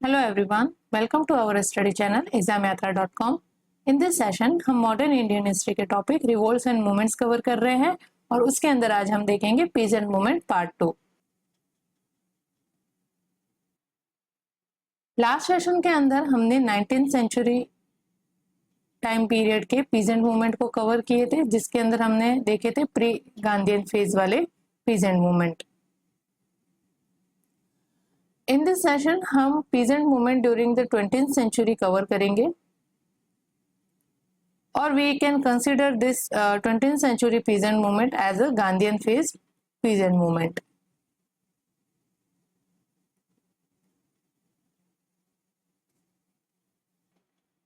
Hello everyone, welcome to our study channel examyatra.com। In this session हम modern Indian history के topic revolts and movements cover कर रहे हैं और उसके अंदर आज हम देखेंगे peasant movement part 2। Last session के अंदर हमने 19th सेंचुरी टाइम पीरियड के पीजेंट मूवमेंट को कवर किए थे, जिसके अंदर हमने देखे थे प्री गांधीयन फेज वाले peasant movement. In this session हम peasant movement during the 20th century cover करेंगे और we can consider this 20th century peasant movement as a Gandhian phase peasant movement.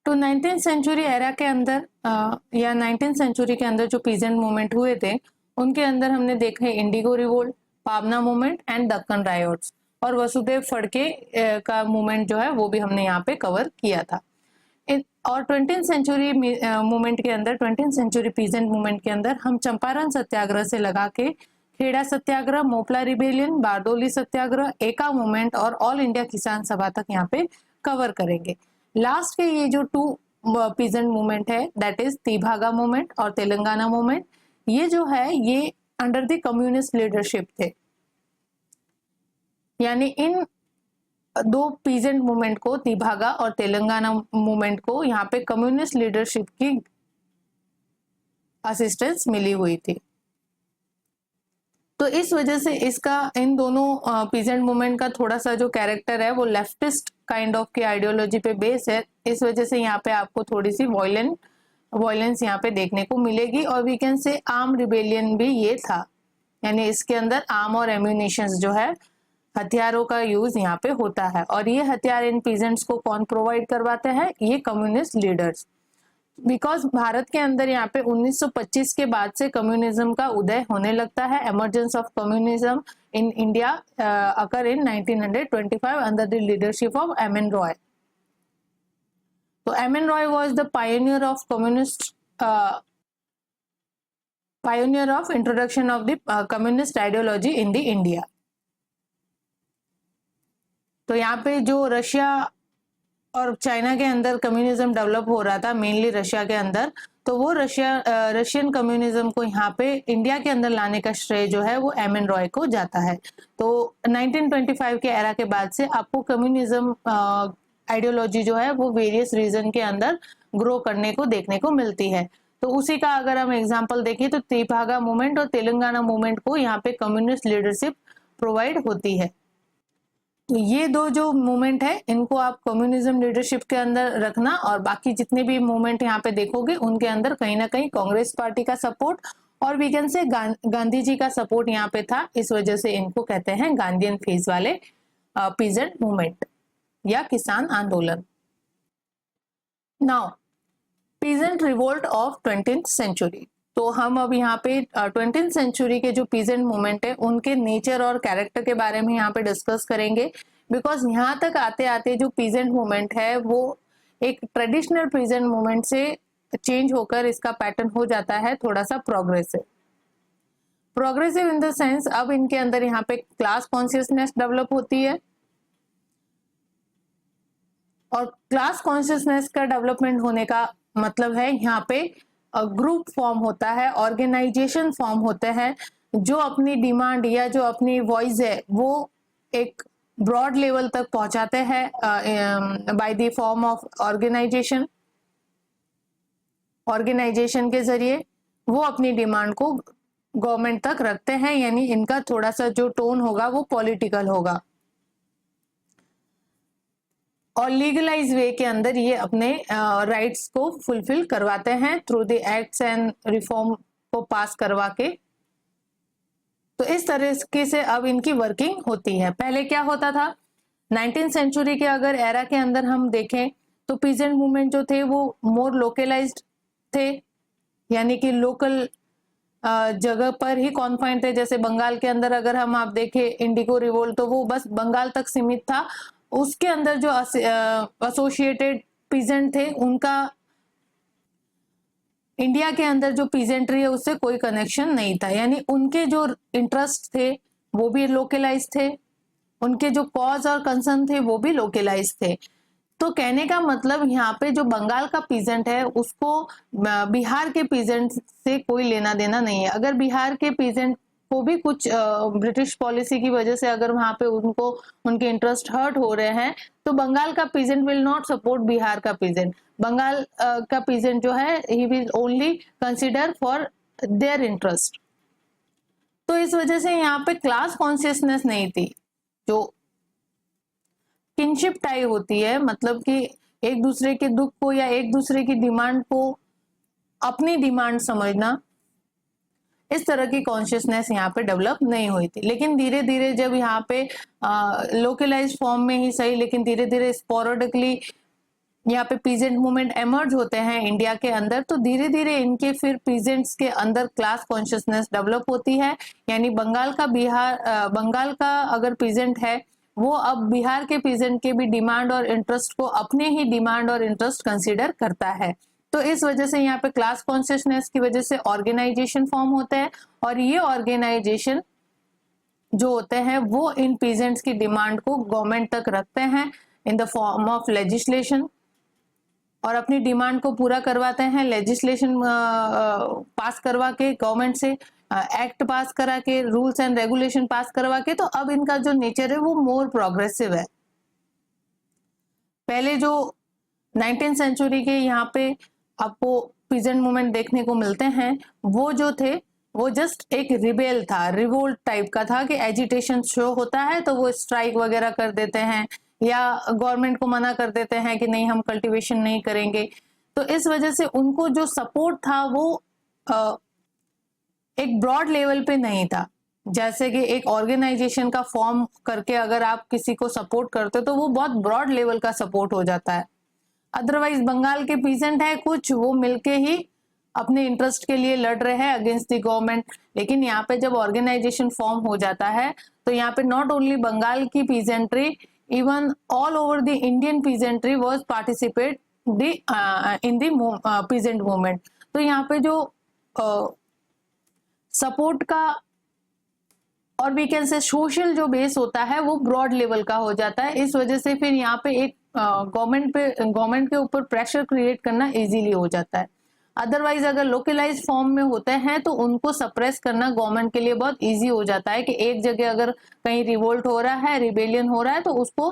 तो 19th सेंचुरी एरा के अंदर या 19th सेंचुरी के अंदर जो पीजेंट मूवमेंट हुए थे उनके अंदर हमने देखे इंडिगो रिवोल्ट, पावना मूवमेंट एंड दक्कन रायोट्स और वसुदेव फड़के का मूवमेंट जो है वो भी हमने यहाँ पे कवर किया था। और 20th सेंचुरी मूवमेंट के अंदर 20th सेंचुरी पीजेंट मूवमेंट के अंदर हम चंपारण सत्याग्रह से लगा के खेड़ा सत्याग्रह, मोपला रिबेलियन, बारडोली सत्याग्रह, एका मूवमेंट और ऑल इंडिया किसान सभा तक यहाँ पे कवर करेंगे। लास्ट के ये जो टू पीजेंट मूवमेंट है दैट इज तीभागा मूवमेंट और तेलंगाना मूवमेंट, ये जो है ये अंडर द कम्युनिस्ट लीडरशिप थे। यानी इन दो पीजेंट मूवमेंट को, तीभागा और तेलंगाना मूवमेंट को यहाँ पे कम्युनिस्ट लीडरशिप की असिस्टेंस मिली हुई थी। तो इस वजह से इसका इन दोनों पीजेंट मूवमेंट का थोड़ा सा जो कैरेक्टर है वो लेफ्टिस्ट काइंड ऑफ की आइडियोलॉजी पे बेस है। इस वजह से यहाँ पे आपको थोड़ी सी वॉयलेंस यहाँ पे देखने को मिलेगी और we can say arm rebellion भी ये था, यानी इसके अंदर आर्म और एम्यूनिशंस जो है हथियारों का यूज यहाँ पे होता है। और ये हथियार इन पीजेंट्स को कौन प्रोवाइड करवाते हैं? ये कम्युनिस्ट लीडर्स। बिकॉज भारत के अंदर यहाँ पे 1925 के बाद से कम्युनिज्म का उदय होने लगता है। Emergence of communism in India occur in 1925 under the leadership of M N. Roy. तो M N. Roy was the pioneer of communist pioneer of introduction of the communist ideology in the India. तो यहाँ पे जो रशिया और चाइना के अंदर कम्युनिज्म डेवलप हो रहा था, मेनली रशिया के अंदर, तो वो रशियन कम्युनिज्म को यहाँ पे इंडिया के अंदर लाने का श्रेय जो है वो एम.एन. रॉय को जाता है। तो 1925 के एरा के बाद से आपको कम्युनिज्म आइडियोलॉजी जो है वो वेरियस रीजन के अंदर ग्रो करने को देखने को मिलती है। तो उसी का अगर हम एग्जाम्पल देखें तो त्रिभागा मूवमेंट और तेलंगाना मूवमेंट को यहाँ पे कम्युनिस्ट लीडरशिप प्रोवाइड होती है। तो ये दो जो मूवमेंट है इनको आप कम्युनिज्म लीडरशिप के अंदर रखना और बाकी जितने भी मूवमेंट यहाँ पे देखोगे उनके अंदर कहीं ना कहीं कांग्रेस पार्टी का सपोर्ट और वी कैन से गांधी जी का सपोर्ट यहाँ पे था। इस वजह से इनको कहते हैं गांधीयन फेज वाले पीजेंट मूवमेंट या किसान आंदोलन। Now peasant revolt of 20th century. तो हम अब यहाँ पे 20th सेंचुरी के जो पीजेंट मूवमेंट है उनके नेचर और कैरेक्टर के बारे में यहाँ पे डिस्कस करेंगे। बिकॉज यहाँ तक आते आते जो पीजेंट मूवमेंट है वो एक ट्रेडिशनल पीजेंट मूवमेंट से चेंज होकर इसका पैटर्न हो जाता है थोड़ा सा प्रोग्रेसिव इन द सेंस अब इनके अंदर यहाँ पे क्लास कॉन्शियसनेस डेवलप होती है और क्लास कॉन्शियसनेस का डेवलपमेंट होने का मतलब है यहाँ पे ग्रुप फॉर्म होता है, ऑर्गेनाइजेशन फॉर्म होते हैं जो अपनी डिमांड या जो अपनी वॉइस है वो एक ब्रॉड लेवल तक पहुंचाते हैं by the form of organization के जरिए वो अपनी डिमांड को गवर्नमेंट तक रखते हैं। यानी इनका थोड़ा सा जो टोन होगा वो पॉलिटिकल होगा और लीगलाइज वे के अंदर ये अपने राइट्स को फुलफिल करवाते हैं through the acts and reform को पास करवा के। तो इस तरीके से अब इनकी वर्किंग होती है। पहले क्या होता था 19th सेंचुरी के अगर एरा के अंदर हम देखें तो पीजेंट मूवमेंट जो थे वो मोर लोकलाइज्ड थे, यानी कि लोकल जगह पर ही कॉन्फाइंड थे। जैसे बंगाल के अंदर अगर हम आप देखें इंडिगो रिवोल्ट तो वो बस बंगाल तक सीमित था, उसके अंदर जो एसोसिएटेड पीजेंट थे उनका इंडिया के अंदर जो पीजेंट्री है उससे कोई कनेक्शन नहीं था। यानी उनके जो इंटरेस्ट थे वो भी लोकलाइज थे उनके जो कॉज और कंसर्न थे वो भी लोकलाइज थे। तो कहने का मतलब यहाँ पे जो बंगाल का पीजेंट है उसको बिहार के पीजेंट से कोई लेना देना नहीं है। अगर बिहार के पीजेंट को भी कुछ ब्रिटिश पॉलिसी की वजह से अगर वहां पे उनको उनके इंटरेस्ट हर्ट हो रहे हैं तो बंगाल का peasant will not support Bihar का पीजेंट। बंगाल का पीजेंट जो है he will only consider for their interest. तो इस वजह से यहाँ पे क्लास कॉन्शियसनेस नहीं थी। जो किनशिप टाई होती है, मतलब कि एक दूसरे के दुख को या एक दूसरे की डिमांड को अपनी डिमांड समझना, इस तरह की कॉन्शियसनेस यहाँ पे डेवलप नहीं हुई थी। लेकिन धीरे धीरे जब यहाँ पे लोकलाइज फॉर्म में ही सही, लेकिन धीरे धीरे स्पोरेडिकली यहाँ पे पीजेंट मूवमेंट एमर्ज होते हैं इंडिया के अंदर, तो धीरे धीरे इनके फिर पीजेंट्स के अंदर क्लास कॉन्शियसनेस डेवलप होती है। यानी बंगाल का अगर पीजेंट है वो अब बिहार के पीजेंट के भी डिमांड और इंटरेस्ट को अपने ही डिमांड और इंटरेस्ट कंसीडर करता है। तो इस वजह से यहाँ पे क्लास कॉन्शियसनेस की वजह से ऑर्गेनाइजेशन फॉर्म होते हैं, और ये ऑर्गेनाइजेशन जो होते हैं वो इन पीजेंट्स की डिमांड को गवर्नमेंट तक रखते हैं in the form of legislation, और अपनी डिमांड को पूरा करवाते हैं लेजिस्लेशन पास करवा के, गवर्नमेंट से एक्ट पास करा के, रूल्स एंड रेगुलेशन पास करवा के। तो अब इनका जो नेचर है वो मोर प्रोग्रेसिव है। पहले जो 19th सेंचुरी के यहाँ पे आपको पीजेंट मूवमेंट देखने को मिलते हैं वो जो थे वो जस्ट एक रिबेल था, रिवोल्ट टाइप का था कि एजिटेशन शो होता है तो वो स्ट्राइक वगैरह कर देते हैं या गवर्नमेंट को मना कर देते हैं कि नहीं हम कल्टीवेशन नहीं करेंगे। तो इस वजह से उनको जो सपोर्ट था वो एक ब्रॉड लेवल पे नहीं था। जैसे कि एक ऑर्गेनाइजेशन का फॉर्म करके अगर आप किसी को सपोर्ट करते हो तो वो बहुत ब्रॉड लेवल का सपोर्ट हो जाता है। अदरवाइज बंगाल के पीजेंट है कुछ, वो मिलके ही अपने इंटरेस्ट के लिए लड़ रहे हैं अगेंस्ट द गवर्नमेंट। लेकिन यहाँ पे जब ऑर्गेनाइजेशन फॉर्म हो जाता है तो यहाँ पे नॉट ओनली बंगाल की peasantry, even all over the Indian peasantry was participate in the peasant movement. तो यहाँ पे जो सपोर्ट का और वी कैन से सोशल जो बेस होता है वो ब्रॉड लेवल का हो जाता है। इस वजह से फिर यहाँ पे एक गवर्नमेंट के ऊपर प्रेशर क्रिएट करना इजीली हो जाता है। अदरवाइज अगर लोकलाइज फॉर्म में होते हैं तो उनको सप्रेस करना गवर्नमेंट के लिए बहुत इजी हो जाता है कि एक जगह अगर कहीं रिवोल्ट हो रहा है, रिबेलियन हो रहा है, तो उसको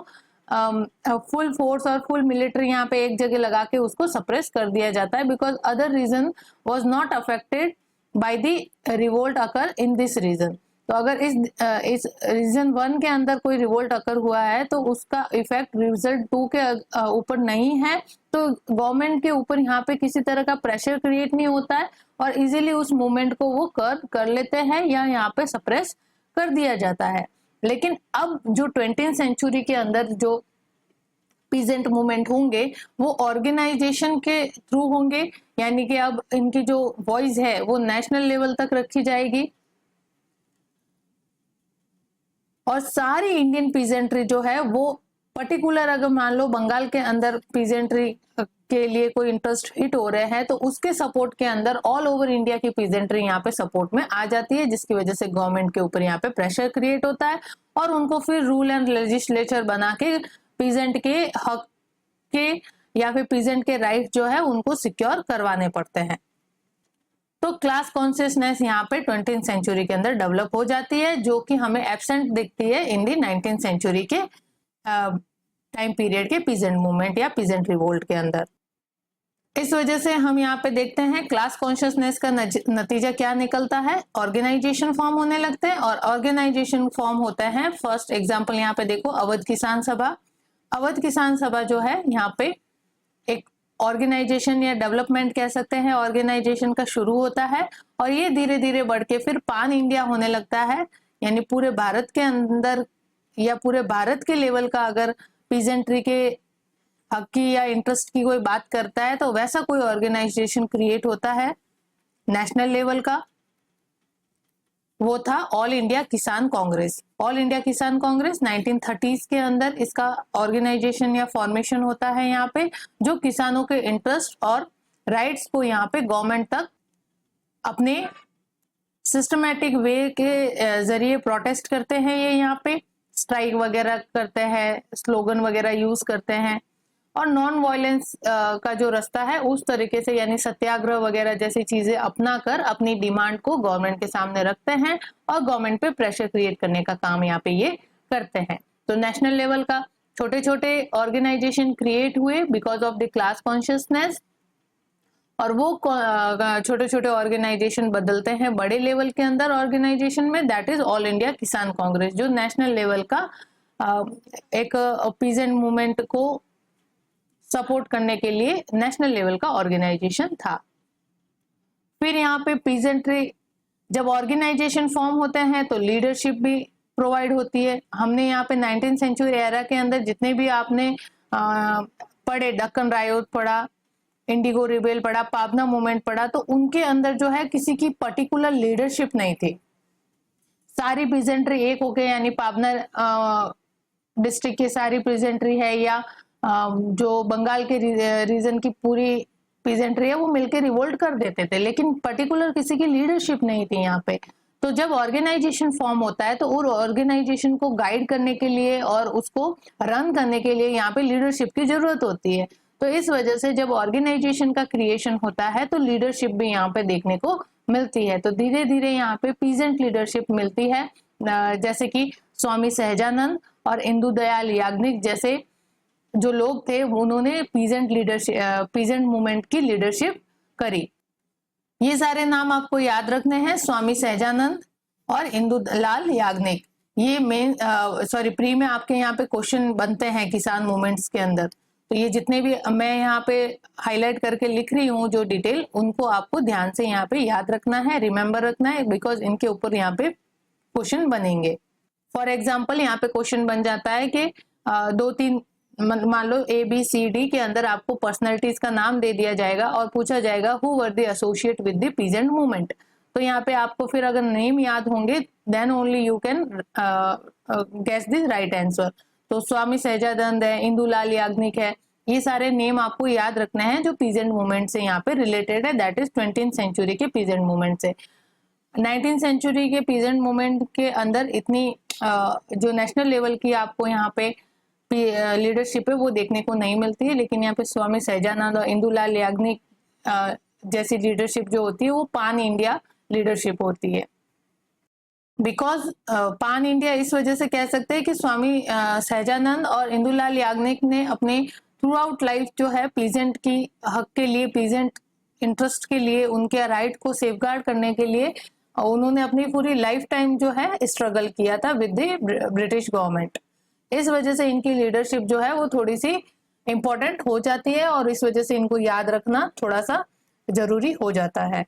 फुल फोर्स और फुल मिलिट्री यहाँ पे एक जगह लगा के उसको सप्रेस कर दिया जाता है, because other region was not affected by the revolt occur in this region. तो अगर इस रीजन 1 के अंदर कोई रिवोल्ट अकर हुआ है तो उसका इफेक्ट रिजल्ट 2 के ऊपर नहीं है, तो गवर्नमेंट के ऊपर यहाँ पे किसी तरह का प्रेशर क्रिएट नहीं होता है और इजीली उस मूवमेंट को वो कर लेते हैं या यहाँ पे सप्रेस कर दिया जाता है। लेकिन अब जो 20th सेंचुरी के अंदर जो पीजेंट मूवमेंट होंगे वो ऑर्गेनाइजेशन के थ्रू होंगे, यानी कि अब इनकी जो वॉइस है वो नेशनल लेवल तक रखी जाएगी और सारी इंडियन पीजेंट्री जो है वो पर्टिकुलर, अगर मान लो बंगाल के अंदर पीजेंट्री के लिए कोई इंटरेस्ट हिट हो रहे हैं तो उसके सपोर्ट के अंदर ऑल ओवर इंडिया की पीजेंट्री यहाँ पे सपोर्ट में आ जाती है, जिसकी वजह से गवर्नमेंट के ऊपर यहाँ पे प्रेशर क्रिएट होता है और उनको फिर रूल एंड लेजिस्लेचर बना के पीजेंट के हक के या फिर पीजेंट के राइट जो है उनको सिक्योर करवाने पड़ते हैं। तो क्लास कॉन्शियसनेस यहाँ पे 20th सेंचुरी के अंदर डेवलप हो जाती है, जो कि हमें एब्सेंट दिखती है इन दी 19th सेंचुरी के टाइम पीरियड के पीजेंट मूवमेंट या पीजेंट रिवोल्ट के अंदर। इस वजह से हम यहाँ पे देखते हैं क्लास कॉन्शियसनेस का नतीजा क्या निकलता है। ऑर्गेनाइजेशन फॉर्म होने लगते हैं और ऑर्गेनाइजेशन फॉर्म होते हैं। फर्स्ट एग्जांपल यहाँ पे देखो, अवध किसान सभा। अवध किसान सभा जो है यहाँ पे एक ऑर्गेनाइजेशन या डेवलपमेंट कह सकते हैं ऑर्गेनाइजेशन का शुरू होता है और ये धीरे धीरे बढ़ के फिर पान इंडिया होने लगता है, यानी पूरे भारत के अंदर या पूरे भारत के लेवल का अगर पीजेंट्री के हक की या इंटरेस्ट की कोई बात करता है तो वैसा कोई ऑर्गेनाइजेशन क्रिएट होता है नेशनल लेवल का। वो था ऑल इंडिया किसान कांग्रेस। ऑल इंडिया किसान कांग्रेस 1930s के अंदर इसका ऑर्गेनाइजेशन या फॉर्मेशन होता है यहाँ पे, जो किसानों के इंटरेस्ट और राइट्स को यहाँ पे गवर्नमेंट तक अपने सिस्टमैटिक वे के जरिए प्रोटेस्ट करते हैं। ये यहाँ पे स्ट्राइक वगैरह करते हैं, स्लोगन वगैरह यूज करते हैं, और नॉन वायलेंस का जो रास्ता है उस तरीके से, यानी सत्याग्रह वगैरह जैसी चीजें अपना कर अपनी डिमांड को गवर्नमेंट के सामने रखते हैं और गवर्नमेंट पे प्रेशर क्रिएट करने का काम यहाँ पे ये करते हैं। तो नेशनल लेवल का छोटे छोटे ऑर्गेनाइजेशन क्रिएट हुए because of the class consciousness, और वो छोटे छोटे ऑर्गेनाइजेशन बदलते हैं बड़े लेवल के अंदर ऑर्गेनाइजेशन में, दैट इज ऑल इंडिया किसान कांग्रेस, जो नेशनल लेवल का एक पीजेंट मूवमेंट को सपोर्ट करने के लिए नेशनल लेवल का ऑर्गेनाइजेशन था। फिर यहाँ पे पीजेंट्री, जब ऑर्गेनाइजेशन फॉर्म होते हैं तो लीडरशिप भी प्रोवाइड होती है। हमने यहाँ पे 19th सेंचुरी एरा के अंदर जितने भी आपने पढ़े, डक्कन रायोट पढ़ा, इंडिगो रिबेल पढ़ा, पाबना मूवमेंट पढ़ा, तो उनके अंदर जो है किसी की पर्टिकुलर लीडरशिप नहीं थी। सारी पीजेंट्री एक हो गए, यानी पाबना डिस्ट्रिक्ट की सारी पीजेंट्री है या जो बंगाल के रीजन की पूरी पीजेंट्री है वो मिलकर रिवोल्ट कर देते थे, लेकिन पर्टिकुलर किसी की लीडरशिप नहीं थी यहाँ पे। तो जब ऑर्गेनाइजेशन फॉर्म होता है तो उस ऑर्गेनाइजेशन को गाइड करने के लिए और उसको रन करने के लिए यहाँ पे लीडरशिप की जरूरत होती है। तो इस वजह से जब ऑर्गेनाइजेशन का क्रिएशन होता है तो लीडरशिप भी यहाँ पे देखने को मिलती है। तो धीरे धीरे यहाँ पे पीजेंट लीडरशिप मिलती है, जैसे कि स्वामी सहजानंद और इंदु दयाल याग्निक जैसे जो लोग थे, उन्होंने पीजेंट मूवमेंट की लीडरशिप करी। ये सारे नाम आपको याद रखने हैं, स्वामी सहजानंद और इंदु लाल याग्निक। ये मेन प्री में आपके यहाँ पे क्वेश्चन बनते हैं किसान मूवमेंट्स के अंदर। तो ये जितने भी मैं यहाँ पे हाईलाइट करके लिख रही हूँ जो डिटेल, उनको आपको ध्यान से यहाँ पे याद रखना है, रिमेम्बर रखना है, बिकॉज इनके ऊपर यहाँ पे क्वेश्चन बनेंगे। फॉर एग्जाम्पल यहाँ पे क्वेश्चन बन जाता है कि 2-3 मान लो ABCD के अंदर आपको पर्सनैलिटीज का नाम दे दिया जाएगा और पूछा जाएगा who were the associate with the peasant movement. तो यहाँ पे आपको फिर अगर नेम याद होंगे then only you can guess the right answer. तो स्वामी सहजानंद है, इंदु लाल याग्निक है, ये सारे नेम आपको याद रखने हैं जो पीजेंट मूवमेंट से यहाँ पे रिलेटेड है, दैट इज 20th सेंचुरी के पीजेंट मूवमेंट से। 19th सेंचुरी के पीजेंट मूवमेंट के अंदर इतनी जो नेशनल लेवल की आपको यहाँ पे लीडरशिप है वो देखने को नहीं मिलती है, लेकिन यहाँ पे स्वामी सहजानंद और इंदु लाल याग्निक जैसी लीडरशिप जो होती है वो पान इंडिया लीडरशिप होती है। बिकॉज पान इंडिया इस वजह से कह सकते हैं कि स्वामी सहजानंद और इंदु लाल याग्निक ने अपने थ्रू आउट लाइफ जो है पीजेंट की हक के लिए, पीजेंट इंटरेस्ट के लिए, उनके राइट को सेफगार्ड करने के लिए उन्होंने अपनी पूरी लाइफ टाइम जो है स्ट्रगल किया था विद द ब्रिटिश गवर्नमेंट। इस वजह से इनकी लीडरशिप जो है वो थोड़ी सी इंपॉर्टेंट हो जाती है और इस वजह से इनको याद रखना थोड़ा सा जरूरी हो जाता है,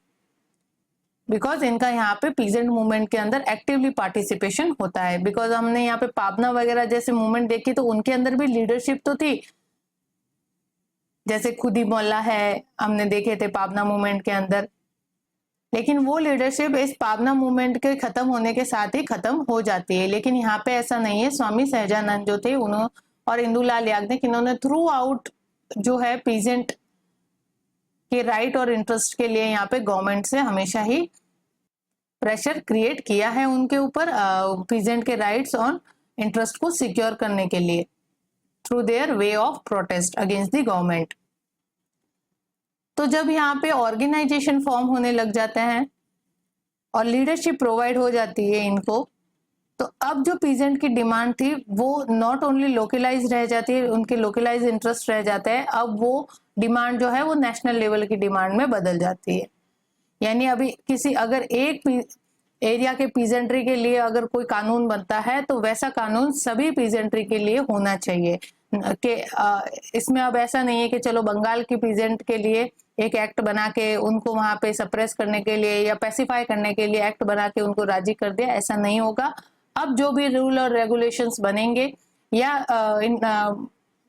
बिकॉज इनका यहाँ पे पीजेंट मूवमेंट के अंदर एक्टिवली पार्टिसिपेशन होता है। बिकॉज हमने यहाँ पे पाबना वगैरह जैसे मूवमेंट देखी तो उनके अंदर भी लीडरशिप तो थी, जैसे खुदी मोल्ला है, हमने देखे थे पाबना मूवमेंट के अंदर, लेकिन वो लीडरशिप इस पाबना मूवमेंट के खत्म होने के साथ ही खत्म हो जाती है। लेकिन यहाँ पे ऐसा नहीं है। स्वामी सहजानंद जो थे उन्होंने और इंदु लाल याग्निक, इन्होंने थ्रू आउट जो है पीजेंट के राइट और इंटरेस्ट के लिए यहाँ पे गवर्नमेंट से हमेशा ही प्रेशर क्रिएट किया है उनके ऊपर, पीजेंट के राइट्स और इंटरेस्ट को सिक्योर करने के लिए through their way of protest against the government. तो जब यहाँ पे ऑर्गेनाइजेशन फॉर्म होने लग जाते हैं और लीडरशिप प्रोवाइड हो जाती है इनको, तो अब जो पीजेंट की डिमांड थी वो नॉट ओनली लोकलाइज रह जाती है, उनके लोकलाइज इंटरेस्ट रह जाते हैं, अब वो डिमांड जो है वो नेशनल लेवल की डिमांड में बदल जाती है। यानी अभी किसी अगर एक एरिया के पीजेंट्री के लिए अगर कोई कानून बनता है तो वैसा कानून सभी पीजेंट्री के लिए होना चाहिए कि इसमें अब ऐसा नहीं है कि चलो बंगाल की पीजेंट के लिए एक एक्ट बना के उनको वहां पे सप्रेस करने के लिए या पैसिफाई करने के लिए एक्ट बना के उनको राजी कर दिया, ऐसा नहीं होगा। अब जो भी रूल और रेगुलेशंस बनेंगे या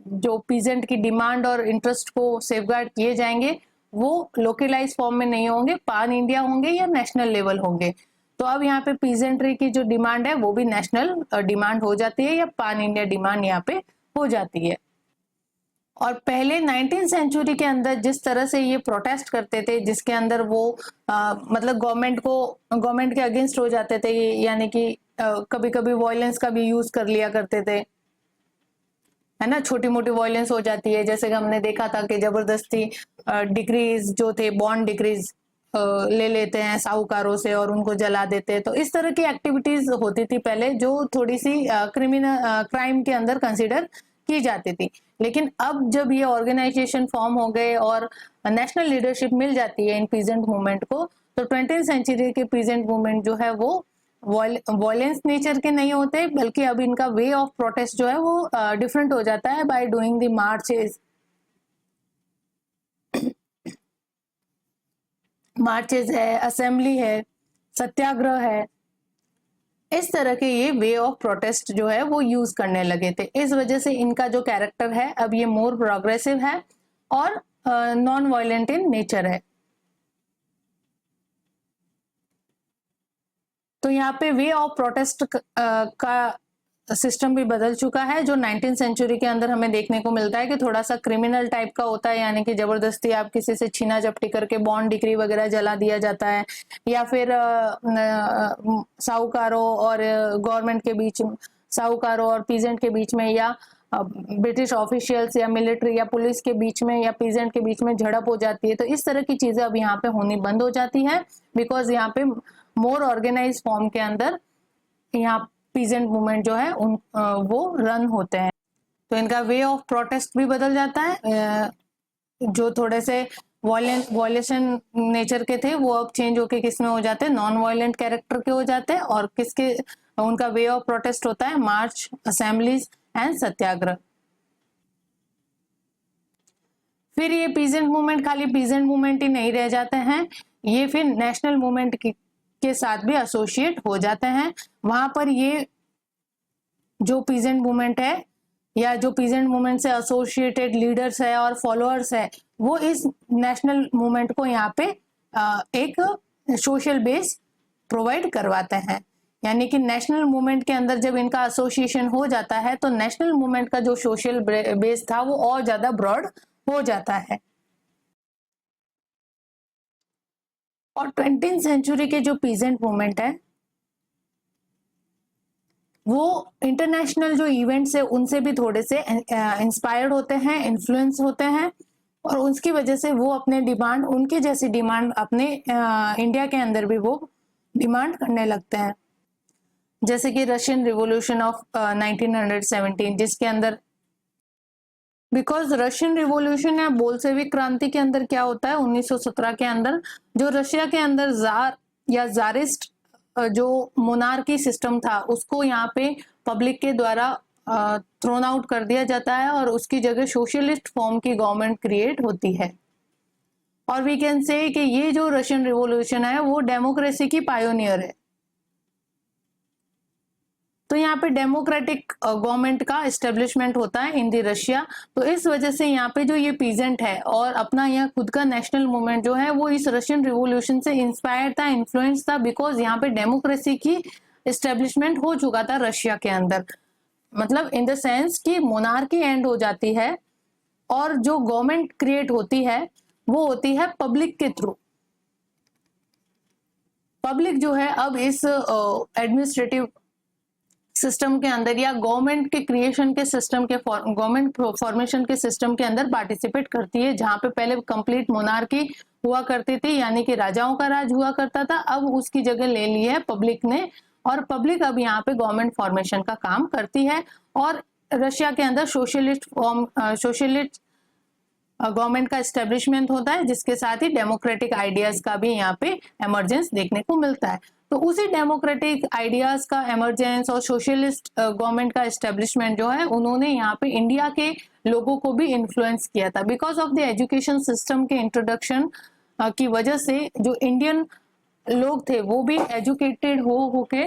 जो पीजेंट की डिमांड और इंटरेस्ट को सेफगार्ड किए जाएंगे वो लोकलाइज फॉर्म में नहीं होंगे, पान इंडिया होंगे या नेशनल लेवल होंगे। तो अब यहाँ पे पीजेंट्री की जो डिमांड है वो भी नेशनल डिमांड हो जाती है या पान इंडिया डिमांड यहाँ पे हो जाती है। और पहले 19th सेंचुरी के अंदर जिस तरह से ये प्रोटेस्ट करते थे, जिसके अंदर वो मतलब गवर्नमेंट के अगेंस्ट हो जाते थे, यानी कि कभी कभी वॉयलेंस का भी यूज कर लिया करते थे, है ना, छोटी मोटी वॉयलेंस हो जाती है, जैसे कि हमने देखा था कि जबरदस्ती डिक्रीज जो थे, बॉन्ड डिक्रीज ले लेते हैं साहूकारों से और उनको जला देते हैं। तो इस तरह की एक्टिविटीज होती थी पहले, जो थोड़ी सी क्राइम के अंदर कंसिडर की जाती थी। लेकिन अब जब ये ऑर्गेनाइजेशन फॉर्म हो गए और नेशनल लीडरशिप मिल जाती है इन पीजेंट मूवमेंट को, तो 20th सेंचुरी के पीजेंट मूवमेंट जो है वो वॉयलेंस नेचर के नहीं होते, बल्कि अब इनका वे ऑफ प्रोटेस्ट जो है वो डिफरेंट हो जाता है बाय डूइंग द मार्चेज है, असेंबली है, सत्याग्रह है। इस तरह के ये वे ऑफ प्रोटेस्ट जो है वो यूज करने लगे थे। इस वजह से इनका जो कैरेक्टर है अब ये मोर प्रोग्रेसिव है और नॉन वायलेंट इन नेचर है। तो यहाँ पे वे ऑफ प्रोटेस्ट का सिस्टम भी बदल चुका है, जो 19th सेंचुरी के अंदर हमें देखने को मिलता है कि थोड़ा सा क्रिमिनल टाइप का होता है, यानी कि जबरदस्ती आप किसी से छीना झपटी करके बॉन्ड डिक्री वगैरह जला दिया जाता है, या फिर साहूकारों और गवर्नमेंट के बीच, साहूकारों और पीजेंट के बीच में, या ब्रिटिश ऑफिशियल्स या मिलिट्री या पुलिस के बीच में या पीजेंट के बीच में झड़प हो जाती है। तो इस तरह की चीजें अब यहाँ पे होनी बंद हो जाती है, बिकॉज यहाँ पे मोर ऑर्गेनाइज फॉर्म के अंदर यहाँ पीजेंट मूवमेंट जो है वो रन होते हैं। तो इनका वे ऑफ प्रोटेस्ट भी बदल जाता है, जो थोड़े से वॉयलेशन नेचर के थे वो अब चेंज होके किस में हो जाते हैं, नॉन वायलेंट कैरेक्टर के हो जाते हैं, और किसके उनका वे ऑफ प्रोटेस्ट होता है मार्च, असेंबलीज एंड सत्याग्रह। फिर ये पीजेंट मूवमेंट खाली पीजेंट मूवमेंट ही नहीं रह जाते हैं, ये फिर नेशनल मूवमेंट के साथ भी एसोसिएट हो जाते हैं। वहां पर ये जो पीजेंट मूवमेंट है या जो पीजेंट मूवमेंट से एसोसिएटेड लीडर्स है और फॉलोअर्स है, वो इस नेशनल मूवमेंट को यहाँ पे एक सोशल बेस प्रोवाइड करवाते हैं। यानी कि नेशनल मूवमेंट के अंदर जब इनका एसोसिएशन हो जाता है तो नेशनल मूवमेंट का जो सोशल बेस था वो और ज्यादा ब्रॉड हो जाता है। और 20th सेंचुरी के जो पीजेंट मूवमेंट है वो इंटरनेशनल जो इवेंट्स है उनसे भी थोड़े से इंस्पायर्ड होते हैं, इन्फ्लुएंस होते हैं, और उसकी वजह से वो अपने डिमांड, उनके जैसी डिमांड अपने इंडिया के अंदर भी वो डिमांड करने लगते हैं। जैसे कि रशियन रिवॉल्यूशन ऑफ 1917, जिसके अंदर, बिकॉज रशियन रिवॉल्यूशन या बोल्शेविक क्रांति के अंदर क्या होता है, 1917 के अंदर जो रशिया के अंदर जार या जारिस्ट जो मोनार्की सिस्टम था उसको यहाँ पे पब्लिक के द्वारा थ्रोन आउट कर दिया जाता है और उसकी जगह सोशलिस्ट फॉर्म की गवर्नमेंट क्रिएट होती है। और वी कैन से कि ये जो रशियन रिवॉल्यूशन है वो डेमोक्रेसी की पायोनियर है। तो यहाँ पे डेमोक्रेटिक गवर्नमेंट का एस्टेब्लिशमेंट होता है इन दी रशिया। तो इस वजह से यहाँ पे जो ये पीजेंट है और अपना यहाँ खुद का नेशनल मूवमेंट जो है वो इस रशियन रिवॉल्यूशन से इंस्पायर था, इन्फ्लुएंस था, बिकॉज यहाँ पे डेमोक्रेसी की एस्टेब्लिशमेंट हो चुका था रशिया के अंदर। मतलब इन द सेंस कि मोनार्की एंड हो जाती है और जो गवर्नमेंट क्रिएट होती है वो होती है पब्लिक के थ्रू। पब्लिक जो है अब इस एडमिनिस्ट्रेटिव सिस्टम के अंदर या गवर्नमेंट के क्रिएशन के सिस्टम के गवर्नमेंट फॉर्मेशन के सिस्टम के अंदर पार्टिसिपेट करती है। जहां पे पहले कंप्लीट मोनार्की हुआ करती थी, यानी कि राजाओं का राज हुआ करता था, अब उसकी जगह ले ली है पब्लिक ने, और पब्लिक अब यहाँ पे गवर्नमेंट फॉर्मेशन का काम करती है। और रशिया के अंदर सोशलिस्ट गवर्नमेंट का एस्टेब्लिशमेंट होता है, जिसके साथ ही डेमोक्रेटिक आइडियाज का भी यहाँ पे एमरजेंस देखने को मिलता है। तो उसी डेमोक्रेटिक आइडियाज का एमरजेंस और सोशलिस्ट गवर्नमेंट का एस्टेब्लिशमेंट जो है उन्होंने यहाँ पे इंडिया के लोगों को भी इन्फ्लुएंस किया था। Because of the education system के इंट्रोडक्शन की वजह से जो इंडियन लोग थे वो भी एजुकेटेड होके,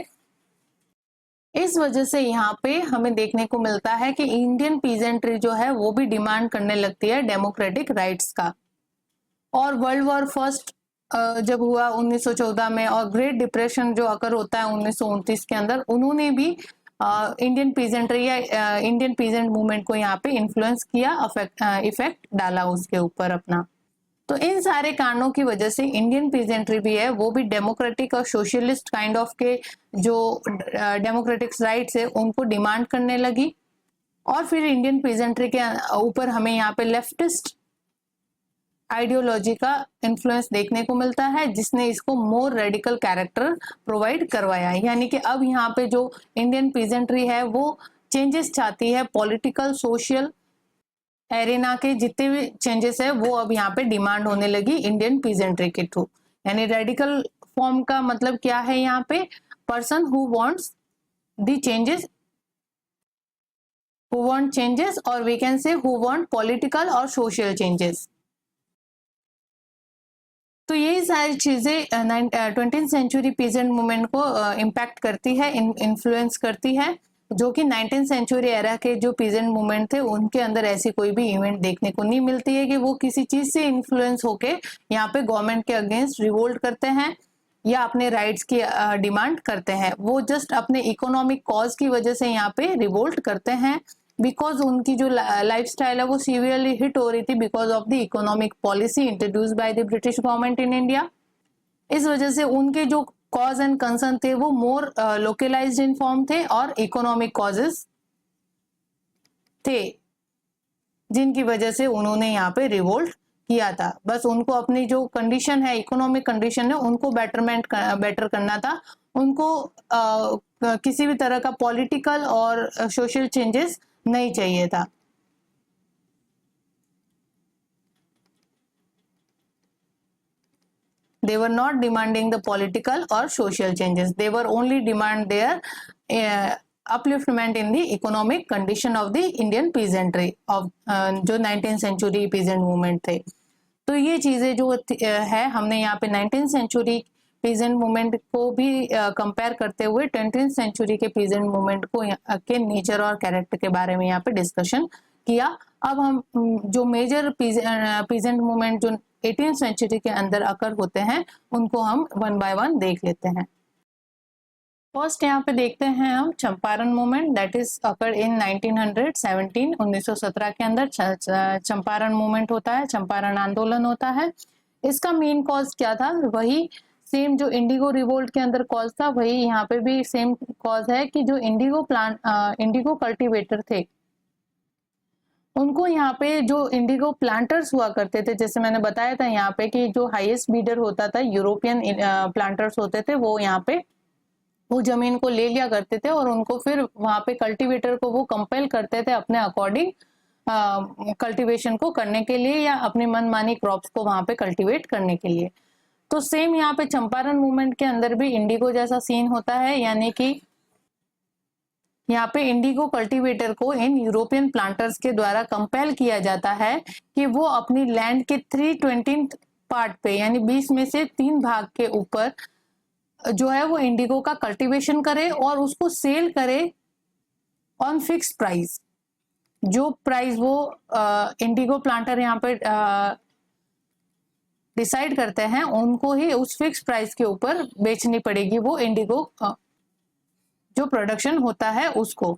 इस वजह से यहाँ पे हमें देखने को मिलता है कि इंडियन पीजेंट्री जो है वो भी डिमांड करने लगती है डेमोक्रेटिक राइट्स का। और वर्ल्ड वॉर फर्स्ट जब हुआ 1914 में और ग्रेट डिप्रेशन जो अकर होता है 1929 के अंदर, उन्होंने भी इंडियन पीजेंट्री या इंडियन पीजेंट मूवमेंट को यहाँ पे इन्फ्लुएंस किया, इफेक्ट डाला उसके ऊपर अपना। तो इन सारे कारणों की वजह से इंडियन पीजेंट्री भी है वो भी डेमोक्रेटिक और सोशलिस्ट काइंड ऑफ के जो डेमोक्रेटिक राइट्स है उनको डिमांड करने लगी। और फिर इंडियन पीजेंट्री के ऊपर हमें यहाँ पे लेफ्टिस्ट आइडियोलॉजी का इन्फ्लुएंस देखने को मिलता है, जिसने इसको मोर रेडिकल कैरेक्टर प्रोवाइड करवाया। यानी कि अब यहाँ पे जो इंडियन पीजेंट्री है वो चेंजेस चाहती है, पॉलिटिकल सोशल एरिना के जितने भी चेंजेस है वो अब यहाँ पे डिमांड होने लगी इंडियन पीजेंट्री के थ्रू। यानी रेडिकल फॉर्म का मतलब क्या है, यहाँ पे person who wants the changes, who want changes, or we can say who want political और social changes। तो यही सारी चीजें 20th सेंचुरी पीजेंट मूवमेंट को इम्पैक्ट करती है, इन्फ्लुएंस करती है, जो कि 19th सेंचुरी एरा के जो पीजेंट मूवमेंट थे उनके अंदर ऐसी कोई भी इवेंट देखने को नहीं मिलती है कि वो किसी चीज से इन्फ्लुएंस होके यहाँ पे गवर्नमेंट के अगेंस्ट रिवोल्ट करते हैं या अपने राइट्स की डिमांड करते हैं। वो जस्ट अपने इकोनॉमिक कॉज की वजह से यहाँ पे रिवोल्ट करते हैं, बिकॉज उनकी जो लाइफस्टाइल है वो सीवियरली हिट हो रही थी because of the economic policy introduce by the British government in India. इस वजह से उनके जो कॉज एंड कंसर्न थे वो मोर लोकलाइज्ड इन फॉर्म थे और इकोनॉमिक कॉजेस थे, जिनकी वजह से उन्होंने यहाँ पे रिवोल्ट किया था। बस उनको अपनी जो कंडीशन है, इकोनॉमिक कंडीशन है, उनको बेटर करना था। उनको किसी भी तरह का पॉलिटिकल और सोशल चेंजेस नहीं चाहिए था। They were not demanding the political or social changes. They were only demand their upliftment in the economic condition of the Indian peasantry of जो 19th century peasant movement थे। तो ये चीजें जो है हमने यहाँ पे 19th century peasant movement को भी कंपेयर करते हुए 20th century के peasant movement को के नेचर और कैरेक्टर के बारे में यहाँ पे डिस्कशन किया। अब हम जो मेजर peasant movement जो 18th सेंचुरी के अंदर अकर होते हैं उनको हम वन बाय वन देख लेते हैं। फर्स्ट यहाँ पे देखते हैं हम Champaran movement, that is occur in 1917 1917 के अंदर चंपारण मूवमेंट होता है, चंपारण आंदोलन होता है। इसका मेन कॉज क्या था, वही सेम जो इंडिगो रिवोल्ट के अंदर कॉज था वही यहाँ पे भी सेम कॉज है कि जो इंडिगो कल्टिवेटर थे उनको यहाँ पे जो इंडिगो प्लांटर्स हुआ करते थे, जैसे मैंने बताया था यहाँ पे कि जो हाईएस्ट बीडर होता था यूरोपियन प्लांटर्स होते थे, वो यहाँ पे वो जमीन को ले लिया करते थे और उनको फिर वहां पे कल्टीवेटर को वो कंपेल करते थे अपने अकॉर्डिंग कल्टीवेशन को करने के लिए या अपनी मनमानी क्रॉप्स को वहां पे कल्टीवेट करने के लिए। तो सेम यहाँ पे चंपारण मूवमेंट के अंदर भी इंडिगो जैसा सीन होता है, यानी कि यहाँ पे इंडिगो कल्टीवेटर को इन यूरोपियन प्लांटर्स के द्वारा कंपेल किया जाता है कि वो अपनी लैंड के 3/20 पार्ट पे यानी 20 में से 3 भाग के ऊपर जो है वो इंडिगो का कल्टीवेशन करे और उसको सेल करे ऑन फिक्स प्राइस। जो प्राइस वो इंडिगो प्लांटर यहाँ पे डिसाइड करते हैं उनको ही उस फिक्स प्राइस के ऊपर बेचनी पड़ेगी वो इंडिगो जो प्रोडक्शन होता है उसको।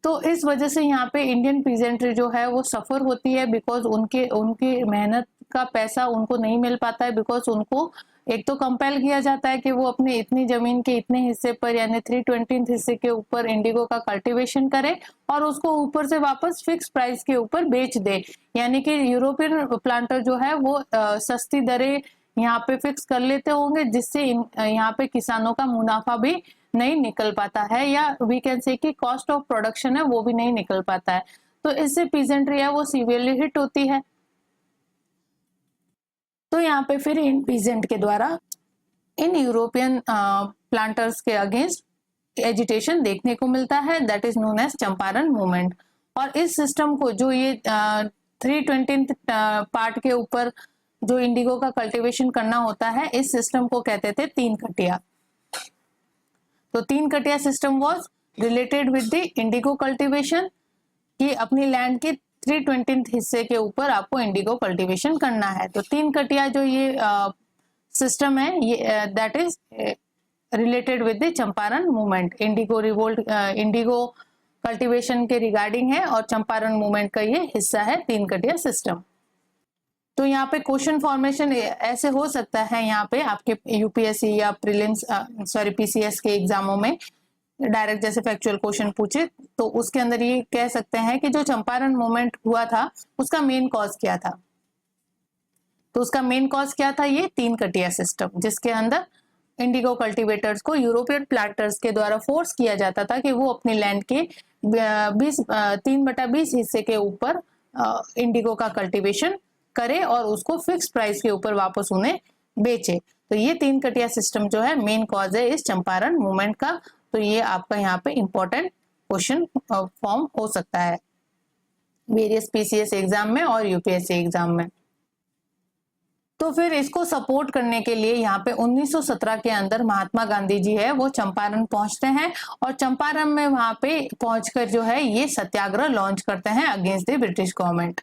तो इस वजह से यहाँ पे इंडियन पीजेंट्री जो है वो सफर होती है बिकॉज उनकी मेहनत का पैसा उनको नहीं मिल पाता है, बिकॉज उनको एक तो कंपेल किया जाता है कि वो अपने इतनी जमीन के इतने हिस्से पर यानी 3/20 हिस्से के ऊपर इंडिगो का कल्टीवेशन करे और उसको ऊपर से वापस फिक्स प्राइस के ऊपर बेच दे। यानी कि यूरोपियन प्लांटर जो है वो सस्ती दरें यहाँ पे फिक्स कर लेते होंगे, जिससे यहाँ पे किसानों का मुनाफा भी नहीं निकल पाता है या वी कैन से कि कॉस्ट ऑफ प्रोडक्शन है वो भी नहीं निकल पाता है। तो इससे पीजेंट्री है वो सीवियरली हिट होती है। तो यहाँ पे फिर इन पीजेंट के द्वारा इन यूरोपियन प्लांटर्स के अगेंस्ट एजिटेशन देखने को मिलता है, that is known as Champaran movement. और इस सिस्टम को जो ये 3/20 पार्ट के ऊपर जो इंडिगो का कल्टीवेशन करना होता है, इस सिस्टम को कहते थे 3 कटिया। तो 3 कटिया system was related with the Indigo cultivation कि अपनी लैंड के 3/20 हिस्से के ऊपर आपको इंडिगो कल्टीवेशन करना है। तो 3 कटिया जो ये सिस्टम है ये that is related with the Champaran movement. Indigo revolt, Indigo cultivation के रिगार्डिंग है और चंपारण मूवमेंट का ये हिस्सा है तीन कटिया सिस्टम। तो यहाँ पे क्वेश्चन फॉर्मेशन ऐसे हो सकता है, यहाँ पे आपके यूपीएससी या प्रीलिम्स पीसीएस के एग्जामों में डायरेक्ट जैसे फैक्चुअल क्वेश्चन पूछे तो उसके अंदर ये कह सकते हैं कि जो चंपारण मूवमेंट हुआ था उसका मेन कॉज क्या था। तो उसका मेन कॉज क्या था, ये तीन कटिया सिस्टम, जिसके अंदर इंडिगो कल्टीवेटर्स को यूरोपियन प्लांटर्स के द्वारा फोर्स किया जाता था कि वो अपनी लैंड के 3/20 हिस्से के ऊपर इंडिगो का कल्टीवेशन करे और उसको फिक्स प्राइस के ऊपर वापस उन्हें बेचे। तो ये तीन कटिया सिस्टम जो है मेन कॉज है इस चंपारण मूवमेंट का। तो ये आपका यहाँ पे इंपॉर्टेंट क्वेश्चन फॉर्म हो सकता है वेरियस पीसीएस एग्जाम में और यूपीएससी एग्जाम में। तो फिर इसको सपोर्ट करने के लिए यहाँ पे 1917 के अंदर महात्मा गांधी जी है वो चंपारण पहुंचते हैं और चंपारण में वहां पे पहुंचकर जो है ये सत्याग्रह लॉन्च करते हैं अगेंस्ट द ब्रिटिश गवर्नमेंट।